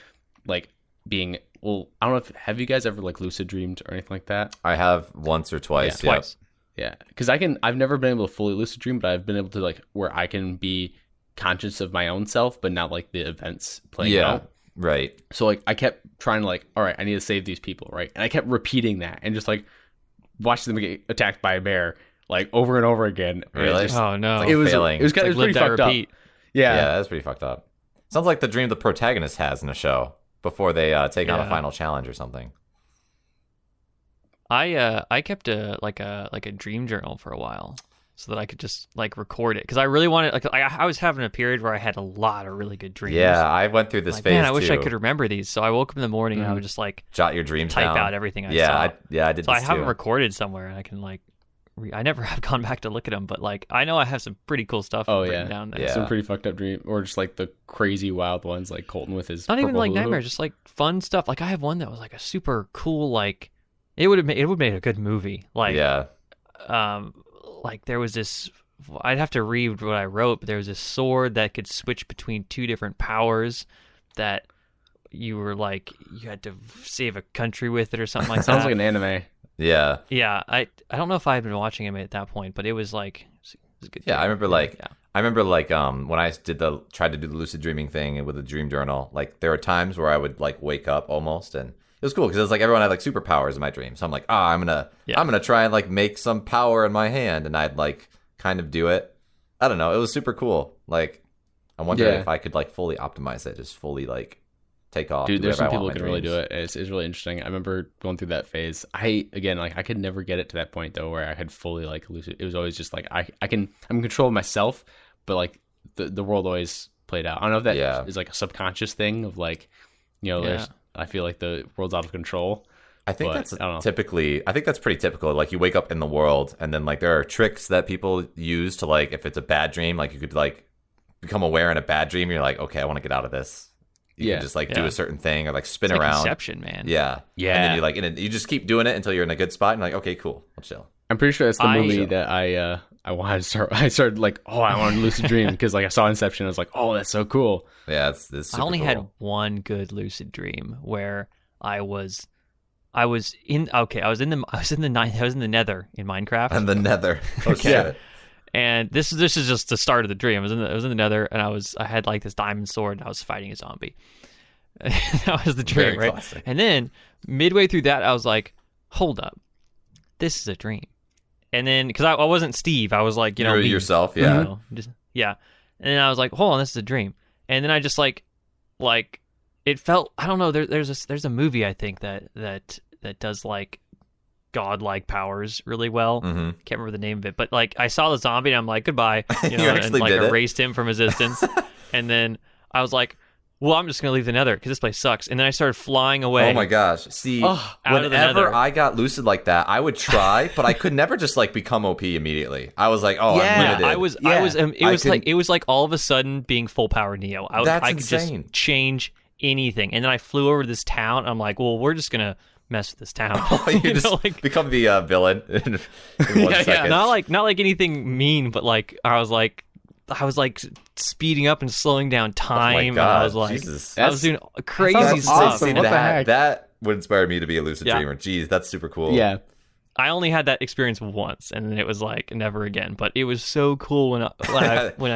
like being, well, I don't know if, have you guys ever like lucid dreamed or anything like that? I have once or twice. Yeah, twice. Yeah, because I've never been able to fully lucid dream, but I've been able to like where I can be conscious of my own self, but not like the events playing out. Right. So like I kept trying to like, all right, I need to save these people, right? And I kept repeating that and just like watching them get attacked by a bear like over and over again. Really? Oh no. It was pretty fucked up. Yeah, that's pretty fucked up. Sounds like the dream the protagonist has in a show before they take on a final challenge or something. I kept a dream journal for a while, so that I could just like record it, because I really wanted, like I was having a period where I had a lot of really good dreams. Yeah, I went through this phase. Man, I wish I could remember these. So I woke up in the morning and I would just like jot your dreams type down. out everything I saw. I did. So this I have too. them recorded somewhere, and I can like. I never have gone back to look at them, but like I know I have some pretty cool stuff written down there. Yeah, some pretty fucked up dream, or just like the crazy wild ones, like Colton with his not even like nightmares, just like fun stuff. Like I have one that was like a super cool like. It would have made a good movie. Like, Yeah. Like there was this. I'd have to read what I wrote, but there was this sword that could switch between two different powers that you were like you had to save a country with it or something like that. Sounds like an anime. Yeah. Yeah, I don't know if I had been watching anime at that point, but it was like it was a good. Yeah, thing. I remember when I tried to do the lucid dreaming thing with the dream journal, like there were times where I would like wake up almost, and it was cool because it was like everyone had like superpowers in my dream. So I'm like, I'm gonna try and like make some power in my hand, and I'd like kind of do it. I don't know. It was super cool. Like I wonder if I could like fully optimize it, just fully like take off. Dude, there's some people who can really do it. It's really interesting. I remember going through that phase. I could never get it to that point though where I could fully like lucid. It was always just like I'm in control of myself, but like the world always played out. I don't know if that is like a subconscious thing of like, I feel like the world's out of control. I think that's pretty typical. Like you wake up in the world, and then like there are tricks that people use to like if it's a bad dream, like you could like become aware in a bad dream. You're like, okay, I want to get out of this. You can just like do a certain thing or like spin it's around. Like Inception, man. Yeah. And then you like you just keep doing it until you're in a good spot, and you're like, okay, cool, I'll chill. I'm pretty sure that's the movie that I wanted to start. I started like, I want to lucid dream because like I saw Inception. I was like, oh, that's so cool. Yeah, it's super I only cool. had one good lucid dream where I was in the Nether in Minecraft. And the Nether. Oh shit. And this is just the start of the dream. I was in the Nether, and I had like this diamond sword, and I was fighting a zombie. That was the dream, right? Classic. And then midway through that, I was like, hold up, this is a dream. And then because I wasn't Steve, I was like, you yourself, yeah, yeah. And then I was like, hold on, this is a dream. And then I just like it felt, I don't know. There's a movie I think that does like godlike powers really well. Mm-hmm. Can't remember the name of it, but like I saw the zombie and I'm like, goodbye, You and like erased him from his existence. And then I was like, well, I'm just gonna leave the Nether because this place sucks. And then I started flying away. Oh my gosh! See, whenever I got lucid like that, I would try, but I could never just like become OP immediately. I was like, I'm limited. It was like all of a sudden being full power Neo. I could just change anything. And then I flew over to this town. And I'm like, well, we're just gonna mess with this town. You just become the villain in 1 second. Yeah, not like anything mean, but like I was like speeding up and slowing down time. Oh my God, and I was like, Jesus. I was doing crazy stuff. Awesome. What the heck? That would inspire me to be a lucid dreamer. Jeez, that's super cool. Yeah. I only had that experience once, and then it was like never again. But it was so cool when I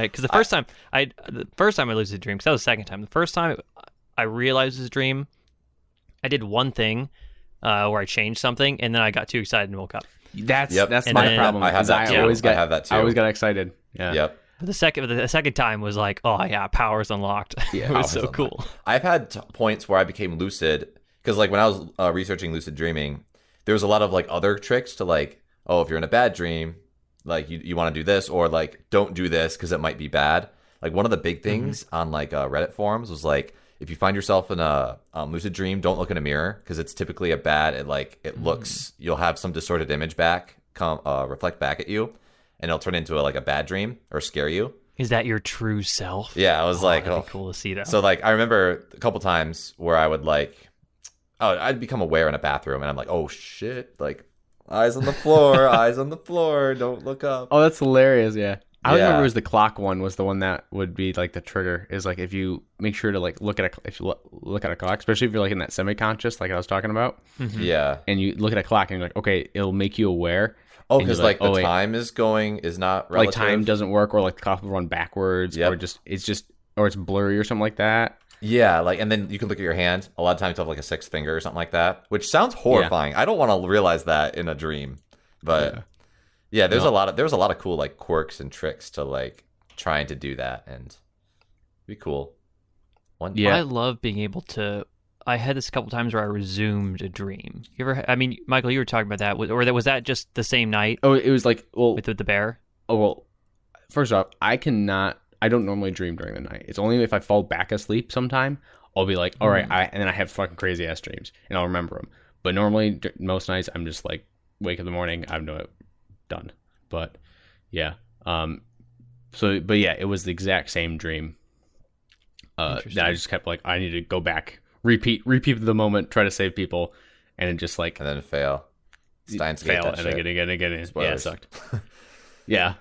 because the first time I lucid dreamed, because that was the second time. The first time I realized it was a dream, I did one thing where I changed something, and then I got too excited and woke up. That's my problem. I have that too. I have that too. I always got excited. Yeah. Yep. But the second time was like, oh yeah, powers unlocked. Yeah, it was so cool. I've had points where I became lucid because like when I was researching lucid dreaming, there was a lot of like other tricks to like, oh, if you're in a bad dream, like you want to do this, or like don't do this because it might be bad. Like one of the big things on like Reddit forums was like, if you find yourself in a lucid dream, don't look in a mirror because it's typically it looks, you'll have some distorted image reflect back at you, and it'll turn into a bad dream or scare you. Is that your true self? Yeah, I was like, that'd be cool to see that. So like I remember a couple times where I would I'd become aware in a bathroom, and I'm like, oh shit, like eyes on the floor, eyes on the floor, don't look up. Oh, that's hilarious. Yeah. I remember it was the clock one was the one that would be like the trigger, is like if you make sure to like look at a clock, especially if you're like in that semi-conscious like I was talking about. Mm-hmm. Yeah. And you look at a clock and you're like, okay, it'll make you aware. Oh, because like the time is not relative. Like time doesn't work, or like the clock will run backwards, or it's blurry or something like that. Yeah, like, and then you can look at your hand. A lot of times you have like a sixth finger or something like that, which sounds horrifying. Yeah. I don't want to realize that in a dream, but yeah, there was a lot of cool like quirks and tricks to like trying to do that, and it'd be cool. I love being able to. I had this a couple times where I resumed a dream. You ever? I mean, Michael, you were talking about that, or was that just the same night? Oh, it was like with the bear. Oh well, first off, I don't normally dream during the night. It's only if I fall back asleep sometime, I'll be like, all right, and then I have fucking crazy ass dreams, and I'll remember them. But normally, most nights, I'm just like, wake up in the morning, I know it, done. But yeah, but yeah, it was the exact same dream. That I just kept like, I need to go back, repeat the moment, try to save people, and it just like, and then fail. Steins fail and again. Yeah, it sucked. Yeah.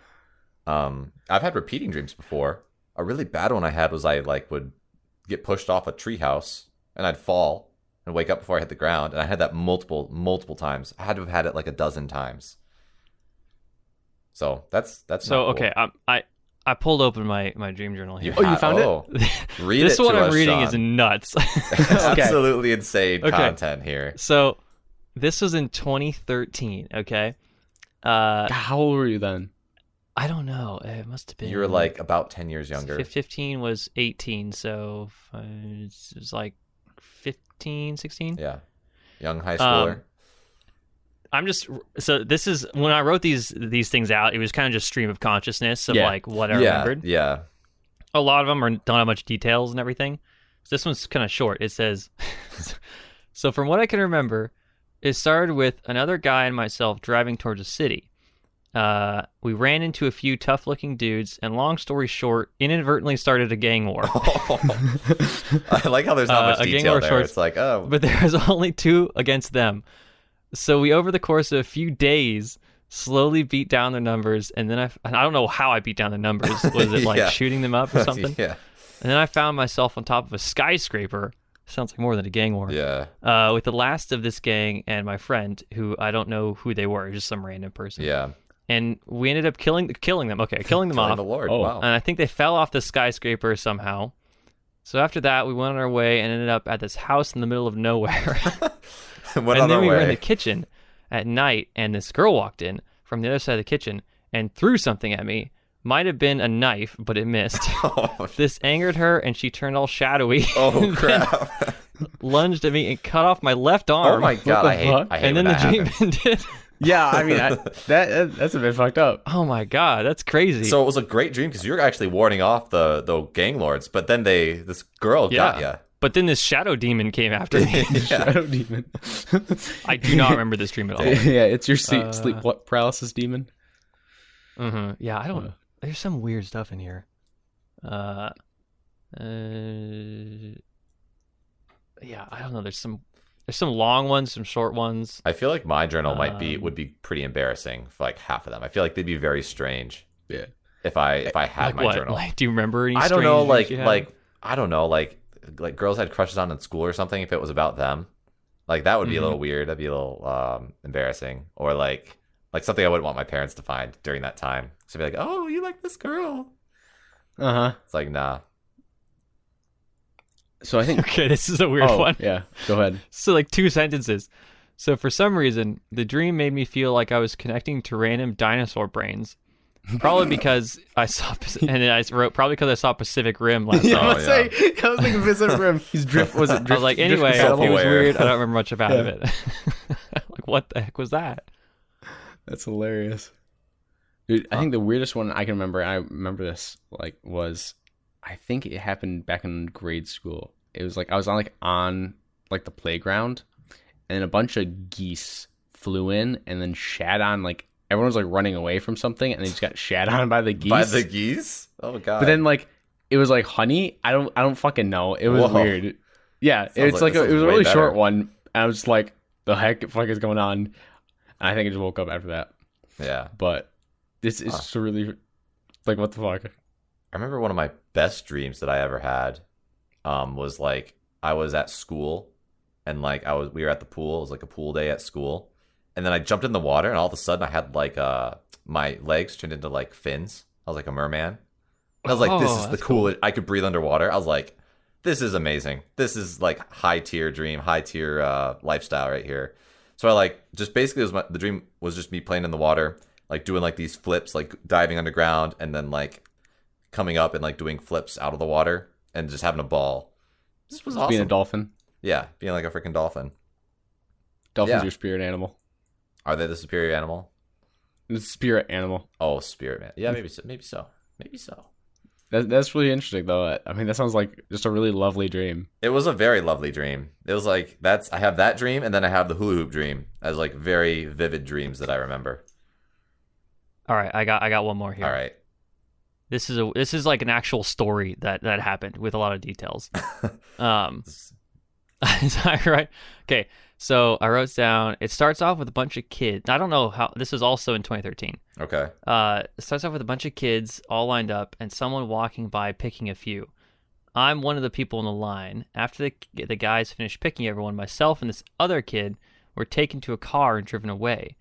I've had repeating dreams before. A really bad one I had was I like would get pushed off a treehouse and I'd fall and wake up before I hit the ground. And I had that multiple times. I had to have had it like a dozen times. So that's so not cool. Okay. I pulled open my dream journal here. You found it? Read this it one to I'm us, reading Sean. is nuts. Absolutely insane content here. So this was in 2013. Okay. How old were you then? I don't know. It must have been. You were like about 10 years younger. 15 was 18, so it was like 15, 16. Yeah, young high schooler. So this is when I wrote these things out. It was kind of just stream of consciousness of like what I remembered. Yeah. A lot of them don't have much details and everything. So this one's kind of short. It says, so from what I can remember, it started with another guy and myself driving towards a city. We ran into a few tough-looking dudes, and long story short, inadvertently started a gang war. I like how there's not much detail there. It's like, oh. But there was only 2 against them. So we, over the course of a few days, slowly beat down their numbers, and then I don't know how I beat down the numbers. Was it like shooting them up or something? Yeah. And then I found myself on top of a skyscraper. Sounds like more than a gang war. Yeah. With the last of this gang and my friend, who I don't know who they were, just some random person. Yeah. And we ended up killing them. Okay, killing them off. The Lord. Oh. Wow. And I think they fell off the skyscraper somehow. So after that, we went on our way and ended up at this house in the middle of nowhere. And then we were in the kitchen at night, and this girl walked in from the other side of the kitchen and threw something at me. Might have been a knife, but it missed. This angered her, and she turned all shadowy. Oh, crap. Lunged at me and cut off my left arm. Oh, my God. I hate and then the dream ended. Yeah, I mean, that's a bit fucked up. Oh, my God. That's crazy. So it was a great dream because you were actually warding off the gang lords, but then this girl got you. But then this shadow demon came after me. Shadow demon. I do not remember this dream at all. Yeah, it's your sleep paralysis demon. Mm-hmm. Yeah, I don't. There's some weird stuff in here. Yeah, I don't know. There's some long ones, some short ones. I feel like my journal would be pretty embarrassing for like half of them. I feel like they'd be very strange. Yeah. If I had like my what? journal. Like, do you remember any? I don't know. Like I don't know. Like girls had crushes on in school or something. If it was about them, like that would be a little weird. That'd be a little embarrassing. Or like something I wouldn't want my parents to find during that time. So be like, oh, you like this girl? It's like, nah. So I think okay, this is a weird one. Yeah, go ahead. So like 2 sentences. So for some reason, the dream made me feel like I was connecting to random dinosaur brains. Probably because I saw, and then I wrote probably because I saw Pacific Rim last night. I was thinking Pacific Rim. He's drift. Was it drift? I was like, anyway, it was weird. I don't remember much about it. Like, what the heck was that? That's hilarious, dude. I think the weirdest one I can remember. I remember this was, I think it happened back in grade school. It was like I was on the playground, and a bunch of geese flew in and then shat on everyone was running away from something, and they just got shat on by the geese. By the geese? Oh god! But then it was honey. I don't fucking know. It was weird. Yeah, it was a really short one. And I was just like, the heck is going on? And I think I just woke up after that. Yeah, but this is just really what the fuck. I remember one of my best dreams that I ever had was I was at school, and we were at the pool. It was a pool day at school. And then I jumped in the water, and all of a sudden I had my legs turned into fins. I was like a merman. And I was like, this is the coolest. I could breathe underwater. I was like, this is amazing. This is high tier dream, high tier lifestyle right here. So I just basically the dream was just me playing in the water, doing these flips, diving underground, and then coming up and doing flips out of the water and just having a ball. This was awesome. Being a dolphin. Yeah, being like a freaking dolphin. Dolphin's your spirit animal. Are they the superior animal? The spirit animal. Oh, spirit man. Yeah, maybe so. That's really interesting, though. I mean, that sounds like just a really lovely dream. It was a very lovely dream. It was I have that dream, and then I have the hula hoop dream as very vivid dreams that I remember. All right, I got one more here. All right. This is an actual story that happened with a lot of details. Right? Okay, so I wrote down, it starts off with a bunch of kids. I don't know how, this was also in 2013. Okay. It starts off with a bunch of kids all lined up and someone walking by picking a few. I'm one of the people in the line. After the guys finish picking everyone, myself and this other kid were taken to a car and driven away.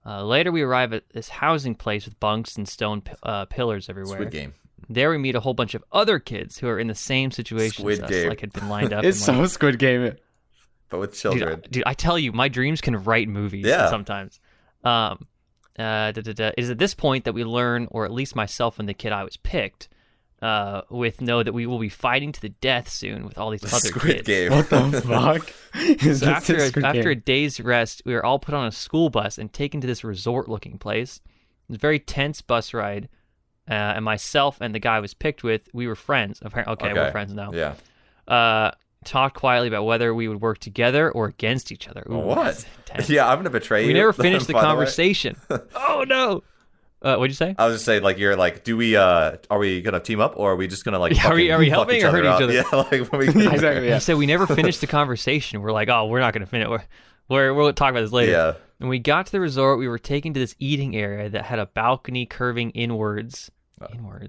Later, we arrive at this housing place with bunks and stone pillars everywhere. Squid Game. There we meet a whole bunch of other kids who are in the same situation as us, like had been lined up. It's so Squid Game. But with children. Dude, I tell you, my dreams can write movies sometimes. It is at this point that we learn, or at least myself and the kid I was picked, know that we will be fighting to the death soon with all these other Squid kids. Game. What the fuck? So after a day's rest, we were all put on a school bus and taken to this resort-looking place. It was a very tense bus ride, and myself and the guy I was picked with, we were friends. Okay, we're friends now. Yeah. Talked quietly about whether we would work together or against each other. Ooh, what? Yeah, I'm gonna betray you. We never finished the conversation. Oh no! What'd you say? I was just saying, like, you're like, do we? Are we gonna team up, or are we just gonna like? Are we helping or hurting each other? Yeah, like when we exactly. Yeah. He said we never finished the conversation. We're like, oh, we're not gonna finish. We'll talk about this later. Yeah. And we got to the resort. We were taken to this eating area that had a balcony curving inwards.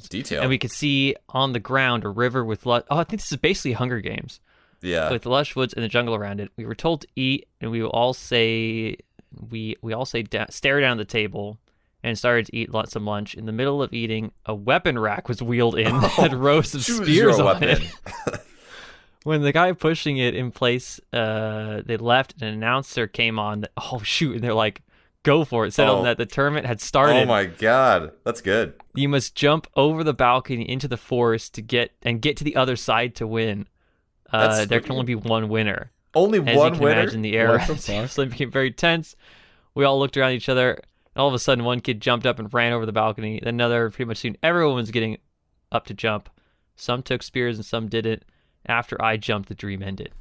Detail. And we could see on the ground a river with I think this is basically Hunger Games. Yeah. With lush woods and the jungle around it. We were told to eat, and we will all say stare down at the table and started to eat some lunch. In the middle of eating, a weapon rack was wheeled in that had rows of spears on it. When the guy pushing it in place, they left, and an announcer came on that, oh shoot, and they're like, go for it, said that the tournament had started. Oh my god, that's good. You must jump over the balcony into the forest to get to the other side to win. There can only be one winner. Only As one you winner? can imagine, the air so it became very tense. We all looked around each other, and all of a sudden, one kid jumped up and ran over the balcony. Then another, pretty much soon, everyone was getting up to jump. Some took spears and some didn't. After I jumped, the dream ended.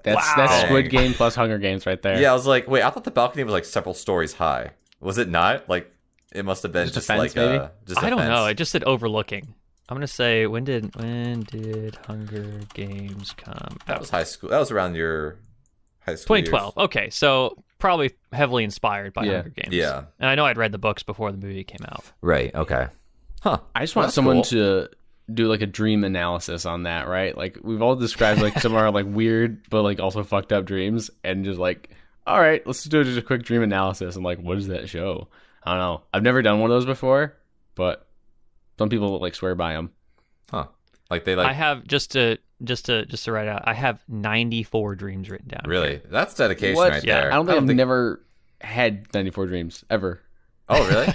That's Squid Game plus Hunger Games right there. Yeah, I was like, wait, I thought the balcony was like several stories high. Was it not? Like, it must have been just fence, like maybe? I don't know. It just said overlooking. I'm gonna say, when did Hunger Games come out? That was high school. That was around your high school 2012. years. Okay, so probably heavily inspired by Hunger Games. Yeah. And I know I'd read the books before the movie came out. Right. Okay. Huh. I just want someone to do like a dream analysis on that, right? Like we've all described like some of our like weird but like also fucked up dreams, and just like, all right, let's do just a quick dream analysis and like, what does that show? I don't know. I've never done one of those before, but some people like swear by them. Huh. Like they like. I have just to write out. I have 94 dreams written down. Really? Here. That's dedication right Yeah. there. I don't think I've never had 94 dreams ever. Oh, really?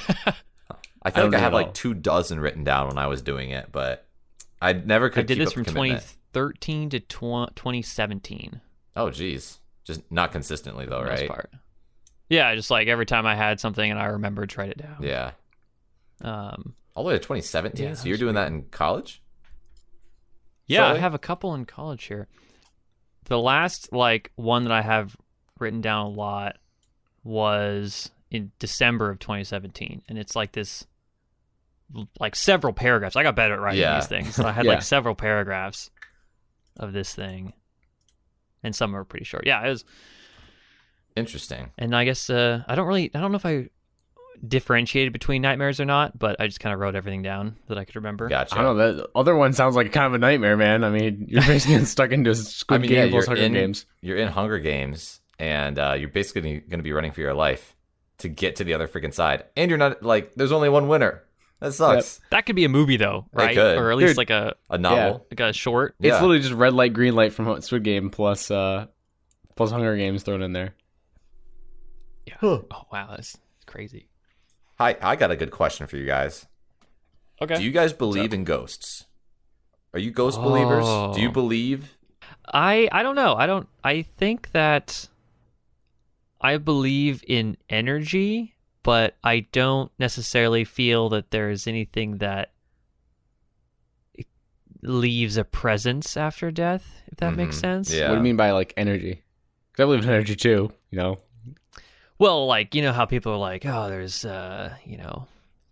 I feel like I had like 24 written down when I was doing it, but I never could. I did keep this up from commitment. 2013 to 2017. Oh, geez. Just not consistently though, For the right? most part. Yeah, just like every time I had something and I remembered to write it down. Yeah. All the way to 2017. Yeah, so you're doing that in college? Yeah, Solely? I have a couple in college here. The last like one that I have written down a lot was in December of 2017, and it's like this, like several paragraphs. I got better at writing these things. So I had like several paragraphs of this thing, and some were pretty short. Yeah, it was interesting. And I guess I don't know if I differentiated between nightmares or not, but I just kind of wrote everything down that I could remember. Gotcha. I don't know. That other one sounds like kind of a nightmare, man. I mean, you're basically stuck into Squid Game plus Hunger Games. You're in Hunger Games, and you're basically going to be running for your life to get to the other freaking side. And you're not, like, there's only one winner. That sucks. Yep. That could be a movie, though, right? It could. Or at least like a novel. like a short. It's literally just red light, green light from Squid Game plus Hunger Games thrown in there. Yeah. Oh, wow. That's crazy. Hi, I got a good question for you guys. Okay. Do you guys believe in ghosts? Are you ghost believers? Do you believe? I don't know. I think that I believe in energy, but I don't necessarily feel that there is anything that leaves a presence after death, if that makes sense. Yeah. What do you mean by like energy? 'Cause I believe in energy too, you know. Well, like, you know how people are like, oh, there's,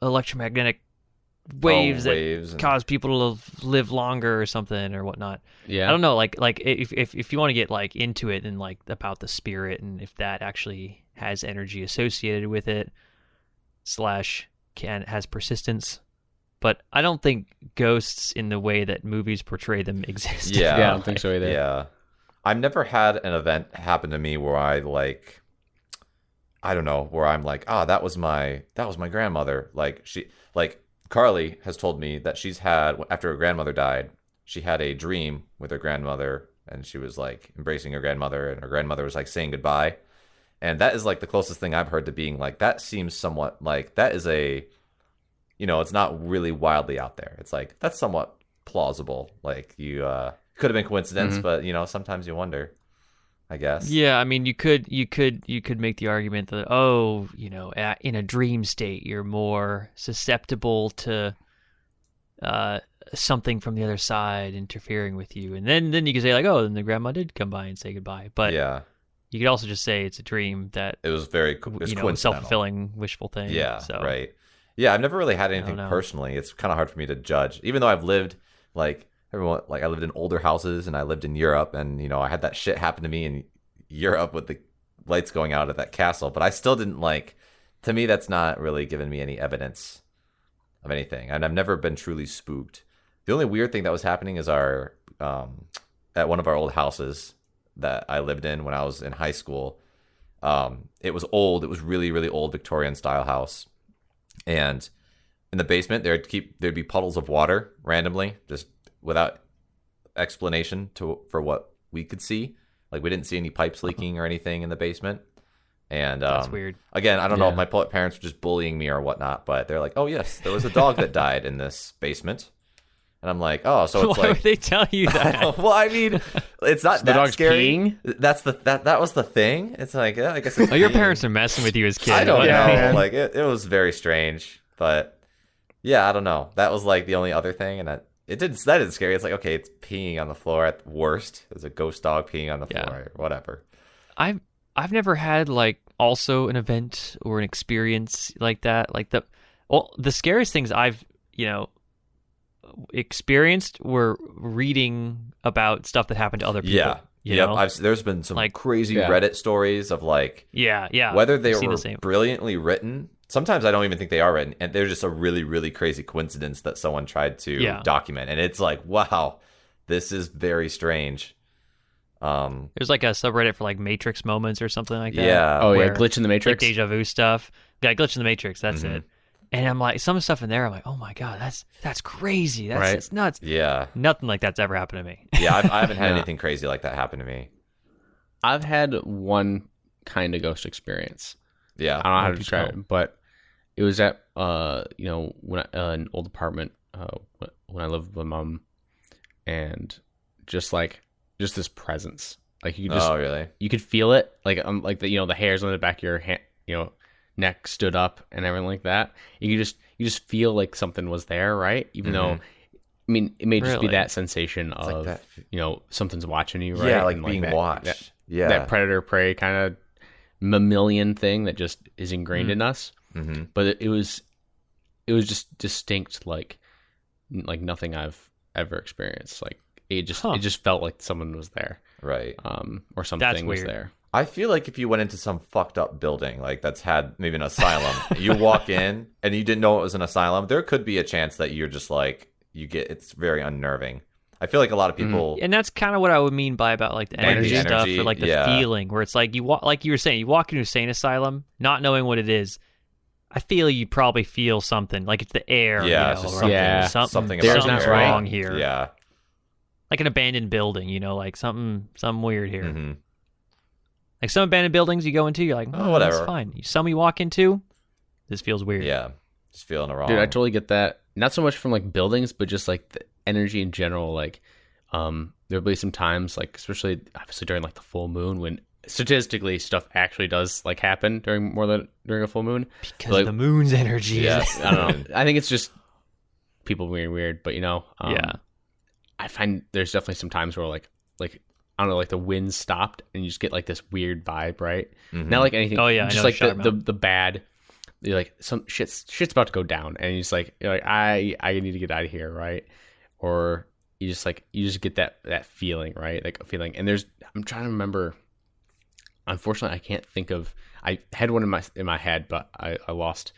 electromagnetic waves that cause people to live longer or something or whatnot. Yeah, I don't know. Like if you want to get like into it and like about the spirit and if that actually has energy associated with it / has persistence. But I don't think ghosts in the way that movies portray them exist. Yeah, I don't think so either. Yeah, I've never had an event happen to me where I don't know, where I'm like, that was my grandmother. Like Carly has told me that she's had, after her grandmother died, she had a dream with her grandmother, and she was like embracing her grandmother, and her grandmother was like saying goodbye. And that is like the closest thing I've heard to being like, that seems somewhat like, that is a, it's not really wildly out there. It's like, that's somewhat plausible. Like you could have been coincidence, but sometimes you wonder, I guess. Yeah, I mean, you could make the argument that in a dream state you're more susceptible to something from the other side interfering with you, and then you could say like, then the grandma did come by and say goodbye. But yeah, you could also just say it's a dream that it was self-fulfilling, wishful thing. Yeah, so. Right. Yeah, I've never really had anything personally. It's kind of hard for me to judge, even though I've lived I lived in older houses and I lived in Europe, and I had that shit happen to me in Europe with the lights going out at that castle. But I still didn't to me, that's not really given me any evidence of anything, and I've never been truly spooked. The only weird thing that was happening is at one of our old houses that I lived in when I was in high school. It was old. It was really, really old Victorian style house. And in the basement, there'd be puddles of water randomly, just without explanation for what we could see. Like we didn't see any pipes leaking or anything in the basement. And that's weird. Again, I don't know if my parents were just bullying me or whatnot, but they're like, "Oh yes, there was a dog that died in this basement." And I'm like, "Oh, so it's why would they tell you that?" Well, I mean, it's not so that the dog's scary. Peeing? That was the thing. It's like, I guess it's your parents are messing with you as kids. I don't know. Like it was very strange, but yeah, I don't know. That was like the only other thing, and that didn't scare me. It's like, okay, it's peeing on the floor at worst. There's a ghost dog peeing on the floor, or whatever. I've never had also an event or an experience like that. The scariest things I've experienced were reading about stuff that happened to other people. Yeah, there's been some crazy Reddit stories of whether they were brilliantly written. Sometimes I don't even think they are written, and they're just a really, really crazy coincidence that someone tried to document. And it's like, wow, this is very strange. There's a subreddit for Matrix moments or something like that. Yeah. Oh yeah, glitch in the Matrix, deja vu stuff. Yeah, glitch in the Matrix. That's it. And I'm like, some stuff in there, I'm like, oh my god, that's crazy. It's nuts. Yeah. Nothing like that's ever happened to me. Yeah, I haven't had anything crazy like that happen to me. I've had one kind of ghost experience. Yeah. I don't know how to describe it, but it was at when an old apartment when I lived with my mom, and just this presence, you could just really? You could feel it, the hairs on the back of your hand, neck stood up and everything like that. You just feel like something was there, right? Even though, I mean, it may just be that sensation of something's watching you, right? Yeah, being watched. That predator prey kind of mammalian thing that just is ingrained in us. Mm-hmm. But it was just distinct, like nothing I've ever experienced. It just felt like someone was there, right? Or something was there. I feel like if you went into some fucked up building that's had maybe an asylum, you walk in and you didn't know it was an asylum, there could be a chance that you're just it's very unnerving. I feel like a lot of people, and that's kind of what I would mean by about the energy stuff or the feeling, where it's you walk, like you were saying, you walk into a insane asylum, not knowing what it is. I feel you probably feel something, like it's the air. Yeah, something about something's the air. wrong here. Yeah, like an abandoned building, something weird here. Mm-hmm. Like some abandoned buildings you go into, you're like, whatever, that's fine. Some you walk into, this feels weird. Yeah, just feeling wrong. Dude, I totally get that. Not so much from buildings, but just the energy in general. There'll be some times, especially obviously during the full moon, when statistically stuff actually does happen during a full moon because of the moon's energy. Yeah, I don't know. I think it's just people being weird, but I find there's definitely some times where I don't know, the wind stopped and you just get this weird vibe, right? Mm-hmm. Not anything. Oh yeah, just I know the you're like some shit's about to go down, and you're like I need to get out of here, right? Or you just get that feeling, right? Like a feeling. And I'm trying to remember. Unfortunately, I can't think of. I had one in my head, but I lost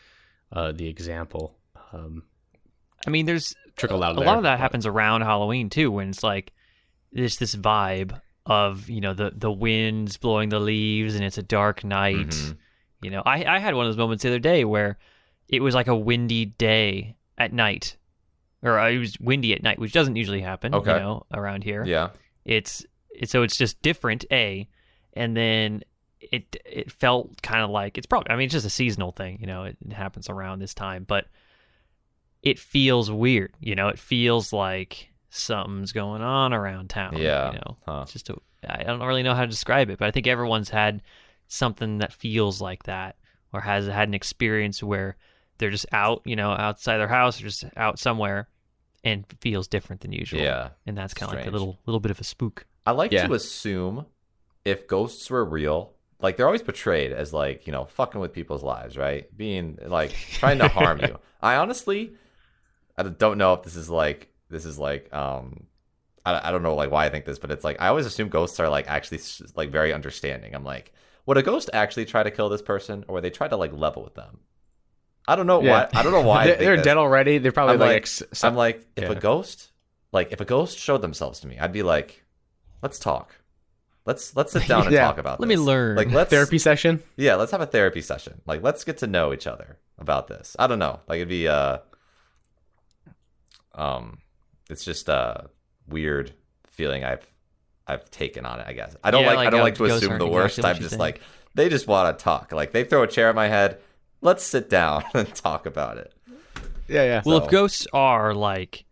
the example. I mean, there's trickled out a lot of that happens around Halloween too, when it's like there's this vibe of, you know, the winds blowing the leaves and it's a dark night. Mm-hmm. You know, I had one of those moments the other day where it was like a windy day at night, or it was windy at night, which doesn't usually happen, you know, around here. Yeah. It's just different, and then it felt kind of like it's probably, I mean, it's just a seasonal thing, you know, it happens around this time, but it feels weird, you know, it feels like something's going on around town. Yeah. You know, it's just I don't really know how to describe it, but I think everyone's had something that feels like that, or has had an experience where they're just out, you know, outside their house, or just out somewhere, and feels different than usual. Yeah. And that's kind of like a little bit of a spook. I like to assume if ghosts were real, like they're always portrayed as like, you know, fucking with people's lives, right? Being like trying to harm you. I don't know if this is like I don't know like why I think this, but it's like I always assume ghosts are like actually like very understanding. I'm like, would a ghost actually try to kill this person, or would they try to like level with them? I don't know why. I don't know why they're dead already. They're probably I'm like, if a ghost showed themselves to me, I'd be like, let's talk. Let's sit down and talk about this. Let me learn. Like, therapy session. Yeah, let's have a therapy session. Like, let's get to know each other about this. I don't know. Like, it'd be it's just a weird feeling I've taken on it, I guess. I don't like to assume the worst. I'm just like, they just want to talk. Like, they throw a chair at my head. Let's sit down and talk about it. Yeah. Well, if ghosts are like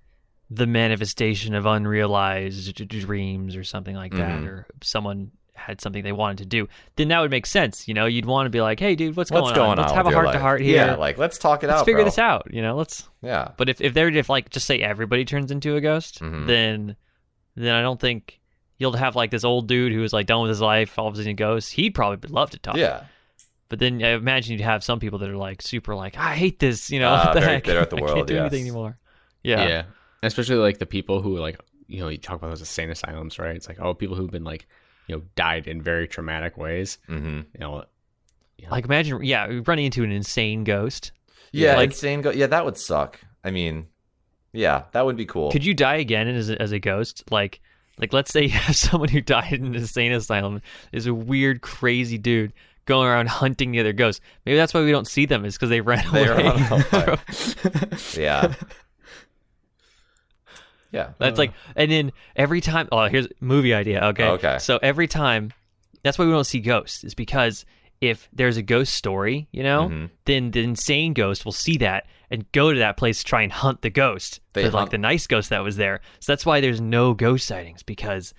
the manifestation of unrealized dreams or something like that, or someone had something they wanted to do, then that would make sense. You know, you'd want to be like, hey, dude, what's going on? Let's have a heart-to-heart here. Yeah, like, let's talk it out, Let's figure this out, you know, Yeah. But if like, just say everybody turns into a ghost, then I don't think you'll have like this old dude who was like done with his life, all of a sudden a ghost. He'd probably love to talk. Yeah. But then I imagine you'd have some people that are like super like, I hate this, you know, what the heck? Bitter at the world, I can't do anything anymore. Yeah. Especially like the people who like, you know, you talk about those insane asylums, right? It's like, oh, people who've been like, you know, died in very traumatic ways. You know, like imagine, running into an insane ghost. Yeah, like, insane ghost. Yeah, that would suck. I mean, yeah, that would be cool. Could you die again as a ghost? Like let's say you have someone who died in an insane asylum, is a weird, crazy dude going around hunting the other ghosts. Maybe that's why we don't see them, is because they ran away. Yeah. Yeah. That's like, and then every time, here's a movie idea. Okay. So every time, that's why we don't see ghosts, is because if there's a ghost story, you know, then the insane ghost will see that and go to that place to try and hunt the ghost. Like the nice ghost that was there. So that's why there's no ghost sightings, because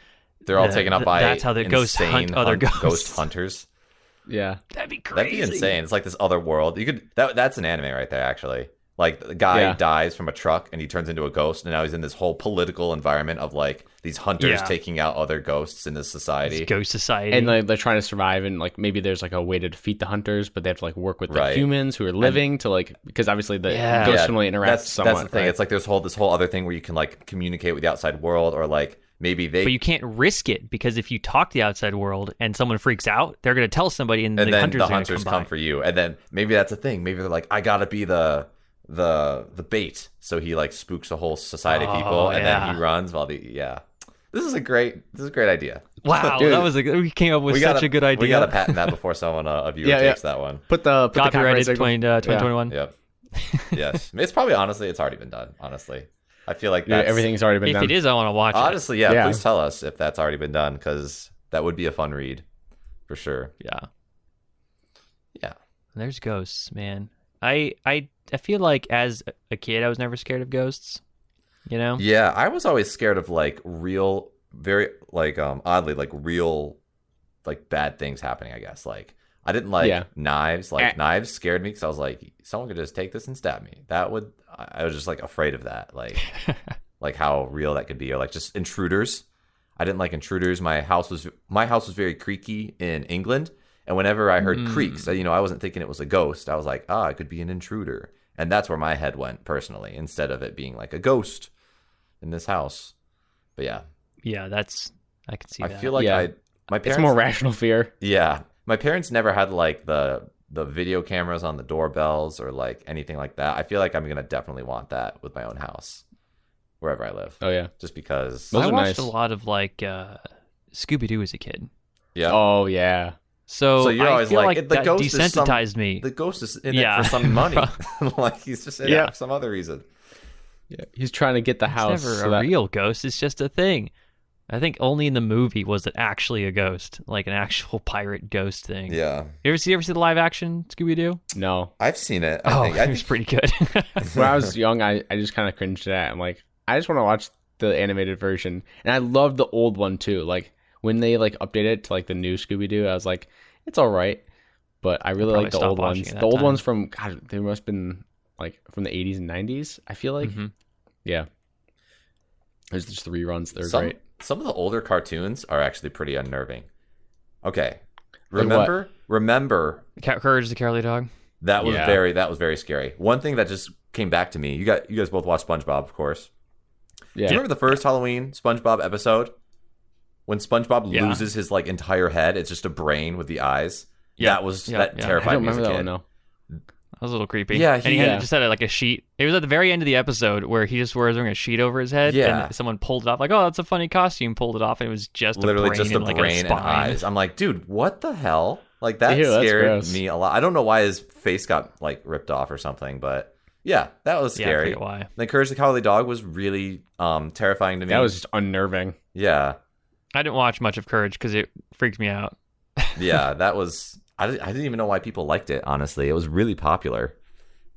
they're all taken up by that's how the ghosts hunt other ghosts. Ghost hunters. Yeah. That'd be crazy. That'd be insane. It's like this other world. You could that's an anime right there, actually. Like, the guy dies from a truck and he turns into a ghost, and now he's in this whole political environment of like these hunters taking out other ghosts in this society. This ghost society. And like, they're trying to survive, and like maybe there's like a way to defeat the hunters, but they have to like work with the humans who are living to like, because obviously the ghosts can only interact somewhat. That's the thing. Right? It's like there's this whole other thing where you can like communicate with the outside world, or like maybe But you can't risk it, because if you talk to the outside world and someone freaks out, they're going to tell somebody, and then the hunters come for you. And then maybe that's a thing. Maybe they're like, I gotta be the bait, so he like spooks a whole society of people, and then he runs while this is a great idea. Wow. Dude, we came up with such a good idea. We gotta patent that before someone a viewer takes that one. Put the copyrighted 2021. Yep. Yes, it's probably, honestly, it's already been done. Honestly, I feel like everything's already been done. If it is, I want to watch it. Honestly, yeah, please tell us if that's already been done, because that would be a fun read for sure. Yeah. There's ghosts, man. I feel like as a kid, I was never scared of ghosts, you know? Yeah, I was always scared of like real, very like oddly like real like bad things happening, I guess. Like, I didn't like knives. Like, knives scared me, because I was like, someone could just take this and stab me. I was just like afraid of that. Like, like how real that could be, or like just intruders. I didn't like intruders. My house was very creaky in England, And whenever I heard creaks, you know, I wasn't thinking it was a ghost. I was like, it could be an intruder. And that's where my head went personally, instead of it being like a ghost in this house. But yeah. Yeah, I can see that. I feel like my parents... It's more rational fear. Yeah. My parents never had like the video cameras on the doorbells or like anything like that. I feel like I'm going to definitely want that with my own house, wherever I live. Oh, yeah. Just because... I watched a lot of like Scooby-Doo as a kid. Yeah. Oh, yeah. So you're always feel like, like the that ghost desensitized me. The ghost is in it for some money. Like he's just in it for some other reason. Yeah, he's trying to get the house. It's never a real ghost. It's just a thing. I think only in the movie was it actually a ghost, like an actual pirate ghost thing. Yeah. You ever see the live action Scooby-Doo? No. I've seen it. I think it's pretty good. When I was young, I just kind of cringed at it. I'm like, I just want to watch the animated version. And I loved the old one too. Like when they like updated it to like the new Scooby-Doo, I was like, it's all right. But I really like the old ones. The old ones from, God, they must have been like from the 80s and 90s, I feel like. Mm-hmm. Yeah. There's just the reruns. They're great. Some of the older cartoons are actually pretty unnerving. Okay. Remember Courage the Cowardly Dog? That was very scary. One thing that just came back to me. You guys both watched SpongeBob, of course. Yeah. Do you remember the first Halloween SpongeBob episode? When SpongeBob loses his like entire head, it's just a brain with the eyes. Yeah. That terrified me as a kid. I don't remember that one, no. That was a little creepy. Yeah, and he just had like a sheet. It was at the very end of the episode where he just wearing a sheet over his head. Yeah. And someone pulled it off, like, oh, that's a funny costume. Pulled it off, and it was just literally a brain just a and, brain and eyes. I'm like, dude, what the hell? Like that Ew, scared me a lot. I don't know why his face got like ripped off or something, but yeah, that was scary. I forget why. Then Courage the Cowardly Dog was really terrifying to me. That was just unnerving. Yeah. I didn't watch much of Courage because it freaked me out. Yeah, that was. I didn't even know why people liked it. Honestly, it was really popular,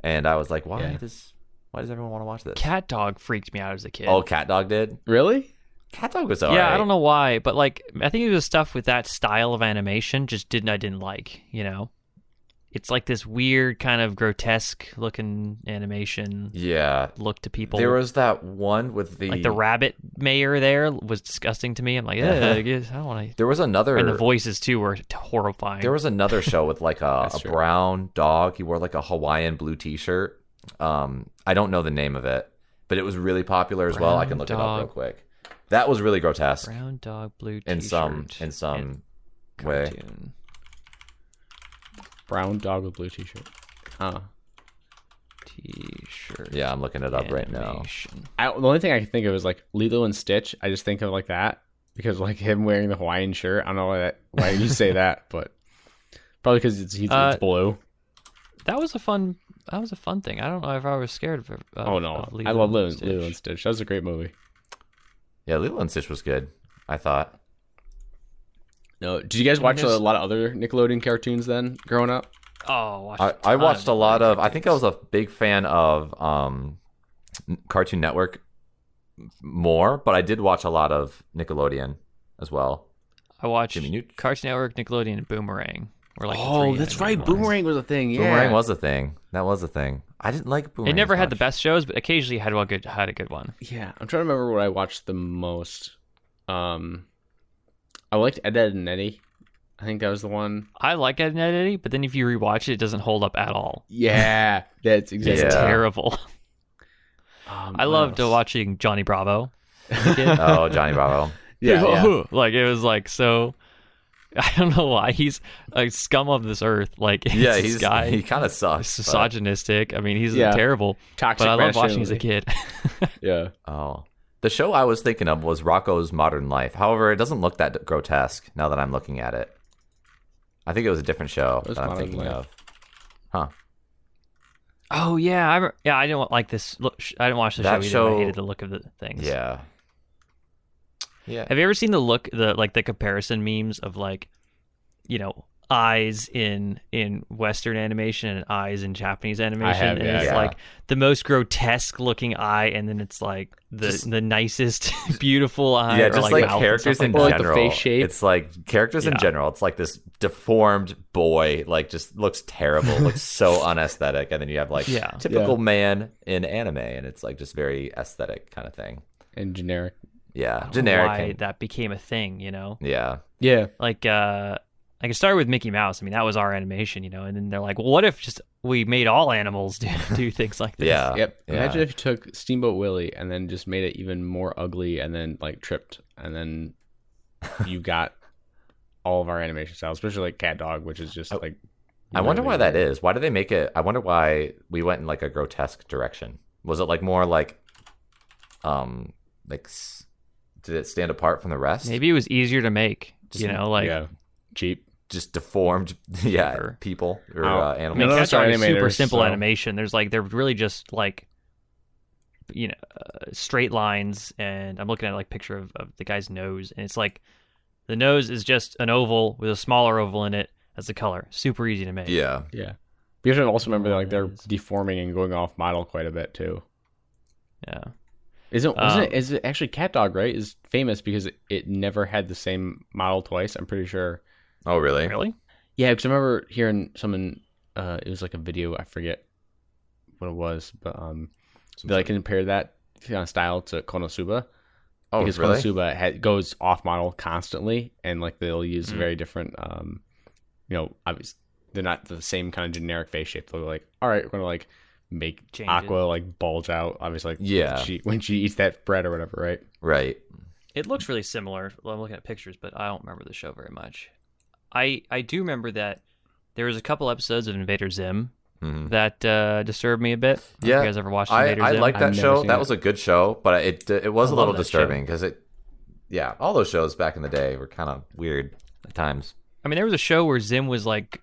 and I was like, why does everyone want to watch this? Cat Dog freaked me out as a kid. Oh, Cat Dog did? Really? Cat Dog was alright. Yeah, I don't know why, but like I think it was stuff with that style of animation I didn't like. You know, it's like this weird kind of grotesque looking animation. Yeah, look to people. There was that one with the rabbit mayor. There was disgusting to me. I'm like, I don't want to. There was another, and the voices too were horrifying. There was another show with like a brown dog. He wore like a Hawaiian blue T-shirt. I don't know the name of it, but it was really popular as well. I can look it up real quick. That was really grotesque. Brown dog, blue T-shirt. In some way. Cartoon. Brown dog with blue T-shirt. T-shirt. Yeah, I'm looking it up right now. The only thing I can think of is like Lilo and Stitch. I just think of like that because like him wearing the Hawaiian shirt. I don't know why you say that, but probably because it's blue. That was a fun thing. I don't know if I was scared of it. Oh no, I love Lilo and Stitch. That was a great movie. Yeah, Lilo and Stitch was good, I thought. No, did you guys watch a lot of other Nickelodeon cartoons then, growing up? Oh, I watched a lot of. I think I was a big fan of Cartoon Network more, but I did watch a lot of Nickelodeon as well. I watched Cartoon Network, Nickelodeon, and Boomerang. That's right. Boomerang was a thing. Yeah, Boomerang was a thing. That was a thing. I didn't like Boomerang. It never had the best shows, but occasionally had a good one. Yeah, I'm trying to remember what I watched the most. I liked Ed, Edd and Eddy. I think that was the one. I like Ed, Edd and Eddy, but then if you rewatch it, it doesn't hold up at all. Yeah, that's exactly. It's terrible. I loved watching Johnny Bravo. Oh, Johnny Bravo. Yeah. Like it was like so. I don't know why he's like scum of this earth. Like he's guy. He kind of sucks. Misogynistic. I mean, he's terrible. Toxic. But I love watching as a kid. Yeah. Oh. The show I was thinking of was Rocko's Modern Life. However, it doesn't look that grotesque now that I'm looking at it. I think it was a different show that I'm thinking of. Huh. Oh yeah, I didn't like this. Look, I didn't watch the show either. I hated the look of the things. Yeah. Yeah. Have you ever seen the comparison memes of like, you know, eyes in Western animation and eyes in Japanese animation? I have, and it's like the most grotesque looking eye, and then it's like the nicest, beautiful eye. Yeah, just like characters in general. Like the face shape. It's like characters in general. It's like this deformed boy, like just looks terrible, looks so unaesthetic. And then you have like typical man in anime, and it's like just very aesthetic kind of thing. And generic. Yeah, generic. Why that became a thing, you know? Yeah. Yeah. Like Like it started with Mickey Mouse. I mean, that was our animation, and then they're like, well, what if just we made all animals do things like this? Yeah. Yep. Yeah. Imagine if you took Steamboat Willie and then just made it even more ugly and then like tripped, and then you got all of our animation styles, especially like Cat Dog, which is just like. I wonder why that is. Why did they make it? I wonder why we went in like a grotesque direction. Was it like more like, did it stand apart from the rest? Maybe it was easier to make. Cheap. Just deformed, people or animals. I mean, Cat Dog is super simple animation. They're really just like, straight lines, and I'm looking at like picture of the guy's nose, and it's like the nose is just an oval with a smaller oval in it as the color. Super easy to make. Yeah. You should also remember that, like they're deforming and going off model quite a bit too. Yeah. Is it actually Cat Dog, right? Is famous because it never had the same model twice, I'm pretty sure. Oh, really? Really? Yeah, because I remember hearing someone, it was like a video, I forget what it was, but they like compared that style to Konosuba. Oh, because really? Konosuba goes off model constantly, and like they'll use very different, obviously they're not the same kind of generic face shape. They'll be like, all right, we're gonna like make Change Aqua it. like bulge out, obviously, like when she eats that bread or whatever, right? Right. It looks really similar. Well, I'm looking at pictures, but I don't remember the show very much. I do remember that there was a couple episodes of Invader Zim that disturbed me a bit. If you guys ever watched Invader Zim? I like that show. That it. was a good show, but it was a little disturbing because all those shows back in the day were kind of weird at times. I mean, there was a show where Zim was like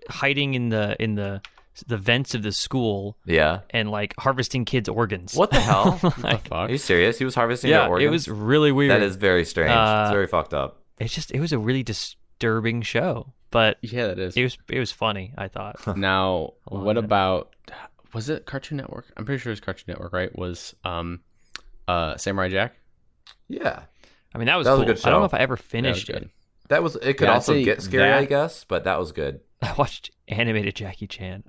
hiding in the vents of the school, and like harvesting kids' organs. What the hell? What the fuck? Are you serious? He was harvesting their organs? It was really weird. That is very strange. It's very fucked up. It was a really disturbing show, but Yeah, that is. it was funny, I thought. Now, what about, was it Cartoon Network? I'm pretty sure it's Cartoon Network, right? Was Samurai Jack? Yeah. I mean, that was a cool. good show. I don't know if I ever finished it. It could also get scary, I guess, but that was good. I watched animated Jackie Chan.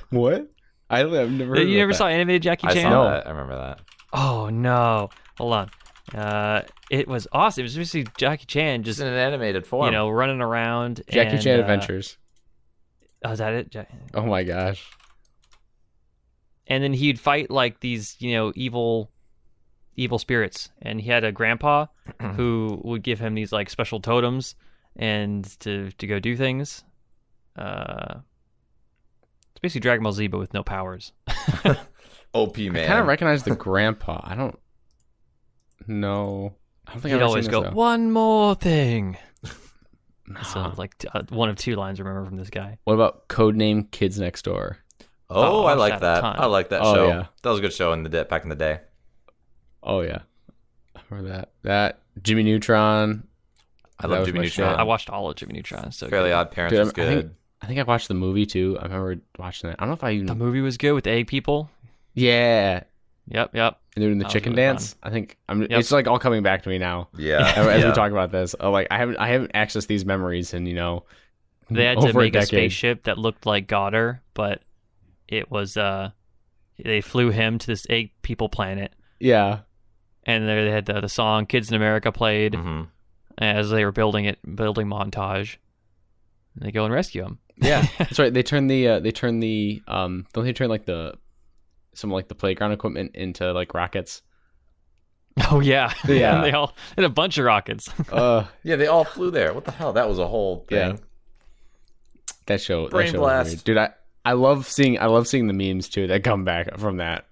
What? I've never heard You never saw animated Jackie Chan? I saw that. I remember that. Oh, no. Hold on. It was awesome. It was basically Jackie Chan just in an animated form. Running around. Jackie Chan Adventures. Oh, is that it? Oh my gosh. And then he'd fight like these, evil spirits. And he had a grandpa who would give him these like special totems and to go do things. It's basically Dragon Ball Z, but with no powers. OP, man. I kind of recognize the grandpa. I don't know. I don't think He'd I've always seen go, this, though. one more thing. No. So like one of two lines I remember from this guy. What about Codename Kids Next Door? Oh, I like watched that. that a ton. I like that Oh, show. yeah. That was a good show back in the day. Oh yeah, I remember that. That Jimmy Neutron. I love Jimmy Neutron. I watched all of Jimmy Neutron. So Fairly good. Odd Parents Dude, was good. I think I watched the movie too. I remember watching that. I don't know if I even. The movie was good with the egg people. Yeah. Yep. And they're doing the That was chicken really dance. fun. I think it's like all coming back to me now. Yeah. As we talk about this, like I haven't accessed these memories in they had to make a spaceship that looked like Goddard, but it was they flew him to this egg people planet. Yeah. And there they had the song "Kids in America" played as they were building montage. And they go and rescue him. Yeah, that's right. They turn don't they turn like some like the playground equipment into like rockets? Oh yeah, Yeah. They had a bunch of rockets. Yeah, they all flew there. What the hell? That was a whole thing. Yeah. That show. Brain blast. Dude, I love seeing the memes too that come back from that.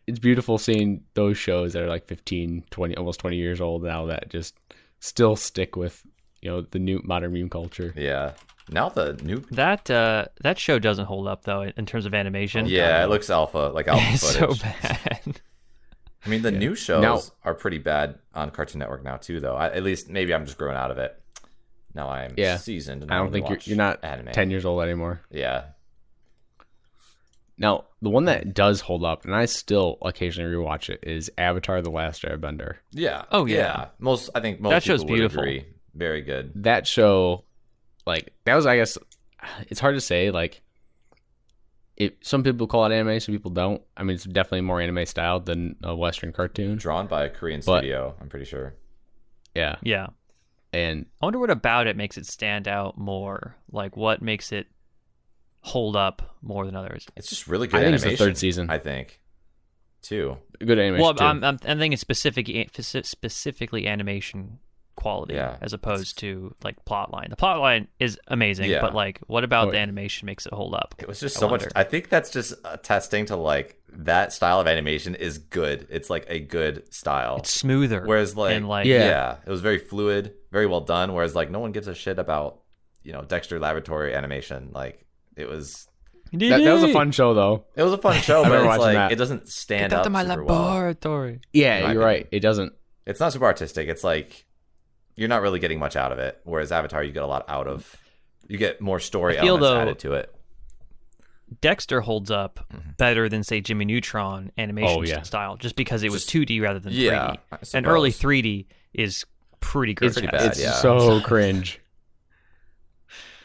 It's beautiful seeing those shows that are like 15, 20, almost 20 years old now that just still stick with, the new modern meme culture. Yeah. Now the new that show doesn't hold up though in terms of animation. Yeah, it looks alpha It's footage. so bad. I mean, the new shows are pretty bad on Cartoon Network now too, though. At least maybe I'm just growing out of it. Now I'm seasoned. And I don't think you're not anime. 10 years old anymore. Yeah. Now, the one that does hold up, and I still occasionally rewatch it, is Avatar: The Last Airbender. Yeah. Oh, yeah. I think most That people show's would beautiful. agree. Very good. That show, like, that was, I guess, it's hard to say, like, some people call it anime, some people don't. I mean, it's definitely more anime styled than a Western cartoon. Drawn by a Korean studio, I'm pretty sure. Yeah. Yeah. And I wonder what about it makes it stand out more. Like, what makes it hold up more than others? It's just really good I think animation. it's the third season. I think, too. Good animation, Well, too. I'm thinking specifically animation quality as opposed to, like, plot line. The plot line is amazing, but, like, what about the animation makes it hold up? It was just so much. I think that's just attesting to, like, that style of animation is good. It's, like, a good style. It's smoother. Whereas, like, and, like it was very fluid, very well done. Whereas, like, no one gives a shit about, Dexter Laboratory animation. Like, it was... That was a fun show, though. It was a fun show, but it's like, that. it doesn't stand Get up out of my super laboratory. well. Yeah, you're right. It doesn't. It's not super artistic. It's like, you're not really getting much out of it. Whereas Avatar, you get a lot out of... You get more story elements added to it. Dexter holds up better than, say, Jimmy Neutron animation style, just because it was 2D rather than 3D. And early 3D is pretty gross. It's pretty bad, It's so cringe.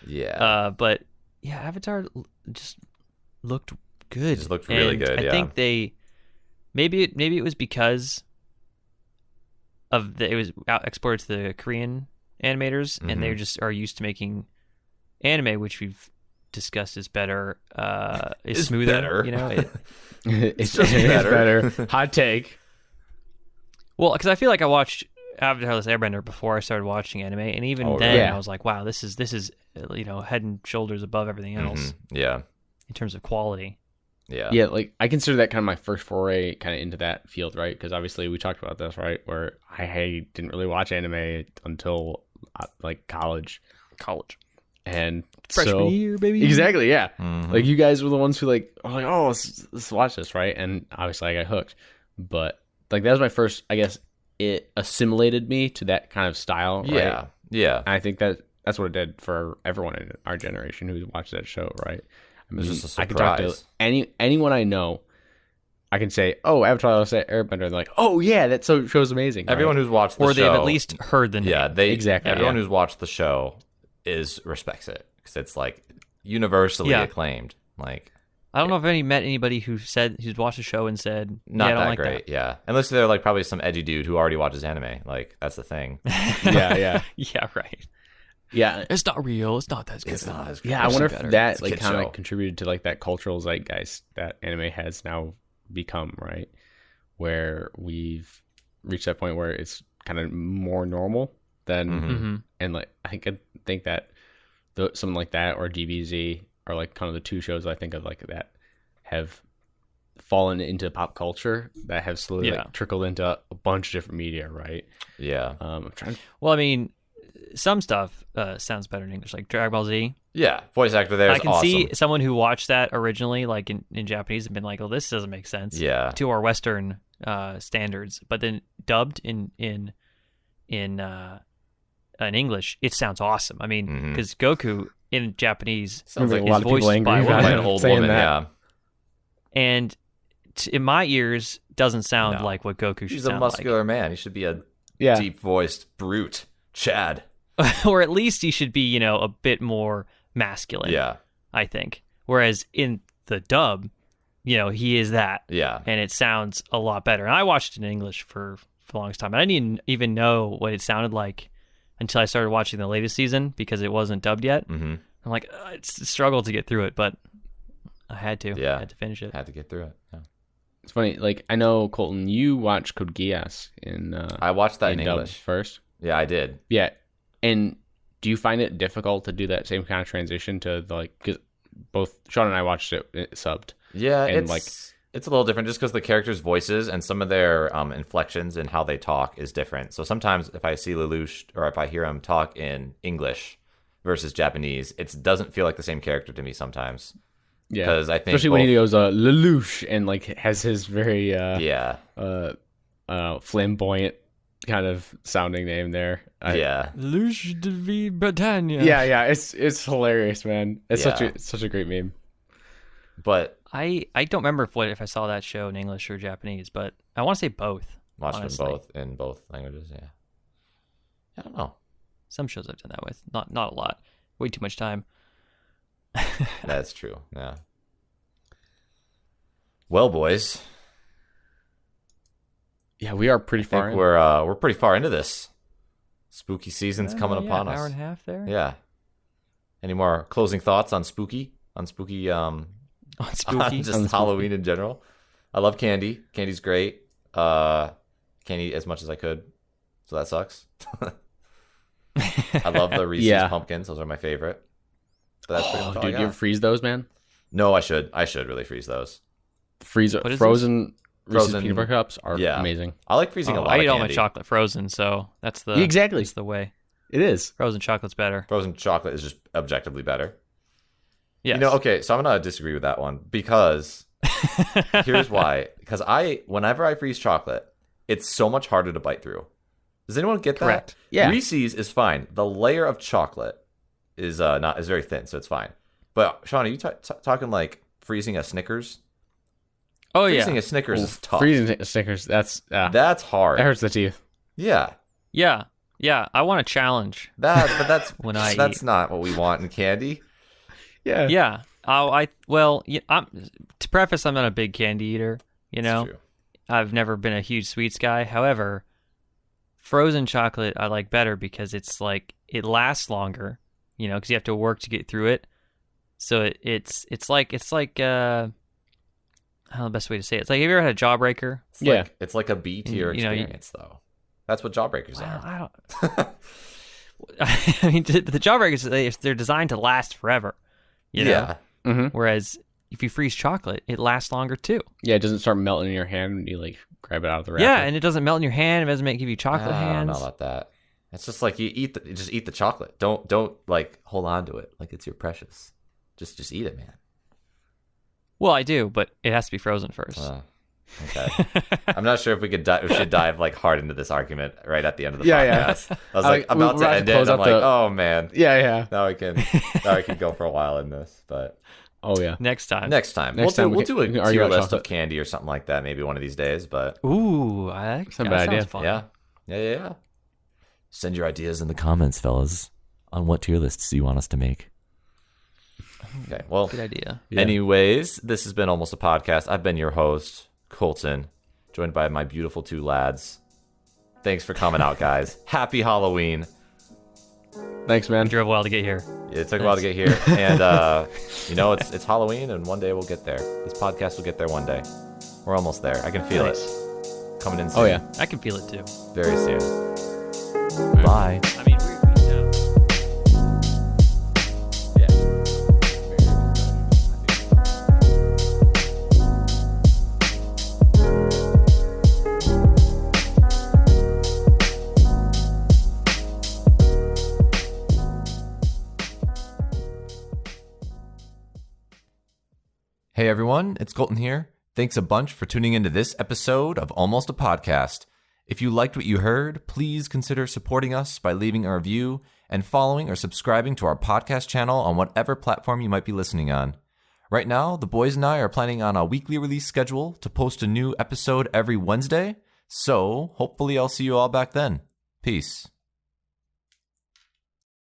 Yeah. But yeah, Avatar just looked good. It just looked really good. I think they maybe it was because of it was exported to the Korean animators, and they just are used to making anime, which we've discussed is better. Is smoother. Better. It's just better. Hot take. Well, because I feel like I watched Avatar: The Airbender before I started watching anime, and even then I was like, wow, this is head and shoulders above everything else. Yeah. In terms of quality. Yeah. Yeah, like I consider that kind of my first foray kind of into that field, right? Because obviously we talked about this, right? Where I didn't really watch anime until like college. And freshman year, baby. Exactly, yeah. Like you guys were the ones who let's watch this, right? And obviously I got hooked. But like that was my first, I guess it assimilated me to that kind of style, right? Yeah. Yeah. And I think that's what it did for everyone in our generation who watched that show, right? I mean, just a surprise. I can talk to anyone I know. I can say, "Oh, Avatar: The Last Airbender." And they're like, "Oh yeah, that show's amazing." Everyone who's watched the show, or they've at least heard the name. Yeah, exactly. Everyone who's watched the show respects it because it's like universally acclaimed. Like, I don't know if any met anybody who's watched the show and said, not I don't that like great. that. Yeah, unless they're like probably some edgy dude who already watches anime. Like that's the thing. Yeah, right. Yeah, it's not real. It's not that good. It's not as good. Yeah, I wonder if that like kind show. of contributed to like that cultural zeitgeist that anime has now become, right? Where we've reached that point where it's kind of more normal than, and like I think that something like that or DBZ are like kind of the two shows I think of like that have fallen into pop culture that have slowly like, trickled into a bunch of different media, right? Yeah. I'm trying. Well, I mean, some stuff sounds better in English, like Dragon Ball Z. Yeah, voice actor there is awesome. I can see someone who watched that originally, like in Japanese, and been like, "Oh, this doesn't make sense." Yeah. To our Western standards, but then dubbed in English, it sounds awesome. I mean, because Goku in Japanese sounds like is a lot of people voiced angry by an old woman. That. Yeah. And in my ears, doesn't sound like what Goku should He's sound a muscular like. man. He should be a deep-voiced brute, Chad. Or at least he should be, a bit more masculine. Yeah. I think. Whereas in the dub, he is that. Yeah. And it sounds a lot better. And I watched it in English for the longest time. I didn't even know what it sounded like until I started watching the latest season because it wasn't dubbed yet. Mm-hmm. I'm like, it's a struggle to get through it, but I had to. Yeah. I had to finish it. Had to get through it. Yeah. It's funny. Like I know Colton, you watched Code Geass in. I watched that in English first. Yeah, I did. Yeah. And do you find it difficult to do that same kind of transition to because both Sean and I watched it subbed. Yeah, and it's a little different just because the characters' voices and some of their inflections and how they talk is different. So sometimes if I see Lelouch or if I hear him talk in English versus Japanese, it doesn't feel like the same character to me sometimes. Yeah, because I think especially when he goes Lelouch and like has his very flamboyant kind of sounding name there. Lelouch de Bretagne. Yeah, it's hilarious, man. It's such a great meme. But I don't remember if I saw that show in English or Japanese, but I want to say both. Watched them both in both languages. Yeah, I don't know. Some shows I've done that with, not a lot. Way too much time. That's true. Yeah. Well, boys. Yeah, we are pretty far. We're pretty far into this. Spooky season's coming upon us. Hour and a half there. Yeah. Any more closing thoughts on Spooky? On Spooky, On Spooky? Just Halloween in general. I love candy. Candy's great. Can't eat as much as I could, so that sucks. I love the Reese's pumpkins. Those are my favorite. But that's pretty much all dude, you ever freeze those, man? No, I should. I should really freeze those. Frozen Reese's peanut butter cups are amazing. I like freezing a lot of I eat candy. all my chocolate frozen, so that's the way. It is. Frozen chocolate's better. Frozen chocolate is just objectively better. Yes. You know, okay, so I'm going to disagree with that one because here's why. Because whenever I freeze chocolate, it's so much harder to bite through. Does anyone get Correct. that? Yeah. Reese's is fine. The layer of chocolate is very thin, so it's fine. But Sean, are you talking like freezing a Snickers? Oh, freezing a Snickers is tough. Freezing a Snickers, that's hard. That hurts the teeth. Yeah. Yeah, I want a challenge. But that's that's not what we want in candy. Yeah. Yeah. To preface, I'm not a big candy eater. You know, True. I've never been a huge sweets guy. However, frozen chocolate I like better because it's like it lasts longer. You know, because you have to work to get through it. So it's like I don't know the best way to say it. It's like, have you ever had a Jawbreaker? It's like a B tier experience, though. That's what Jawbreakers are. I mean, the Jawbreakers, they're designed to last forever. You know? Yeah. Mm-hmm. Whereas if you freeze chocolate, it lasts longer too. Yeah, it doesn't start melting in your hand when you like grab it out of the wrapper. Yeah, and it doesn't melt in your hand. It doesn't give you chocolate hands. I don't know about that. It's just like you just eat the chocolate. Don't like hold on to it like it's your precious. Just eat it, man. Well, I do, but it has to be frozen first. Okay. I'm not sure if we should dive like hard into this argument right at the end of the podcast. Yeah. I was like about to end it. And I'm like, oh man. Yeah. Now I can go for a while in this, but oh yeah. Next time. We'll do a tier list of candy or something like that maybe one of these days. But ooh, that's a bad idea. Fun. Yeah. Send your ideas in the comments, fellas, on what tier lists you want us to make. Okay, well, good idea. Yeah. Anyways, this has been Almost a Podcast. I've been your host, Colton, joined by my beautiful two lads. Thanks for coming out, guys. Happy Halloween. Thanks, man. It drove a while to get here. It took a while to get here, and it's Halloween, and one day we'll get there. This podcast will get there one day. We're almost there. I can feel it coming in soon. Oh yeah, I can feel it too. Very soon. Bye. I mean, Hey everyone, it's Colton here. Thanks a bunch for tuning into this episode of Almost a Podcast. If you liked what you heard, please consider supporting us by leaving a review and following or subscribing to our podcast channel on whatever platform you might be listening on. Right now, the boys and I are planning on a weekly release schedule to post a new episode every Wednesday, so hopefully I'll see you all back then. Peace.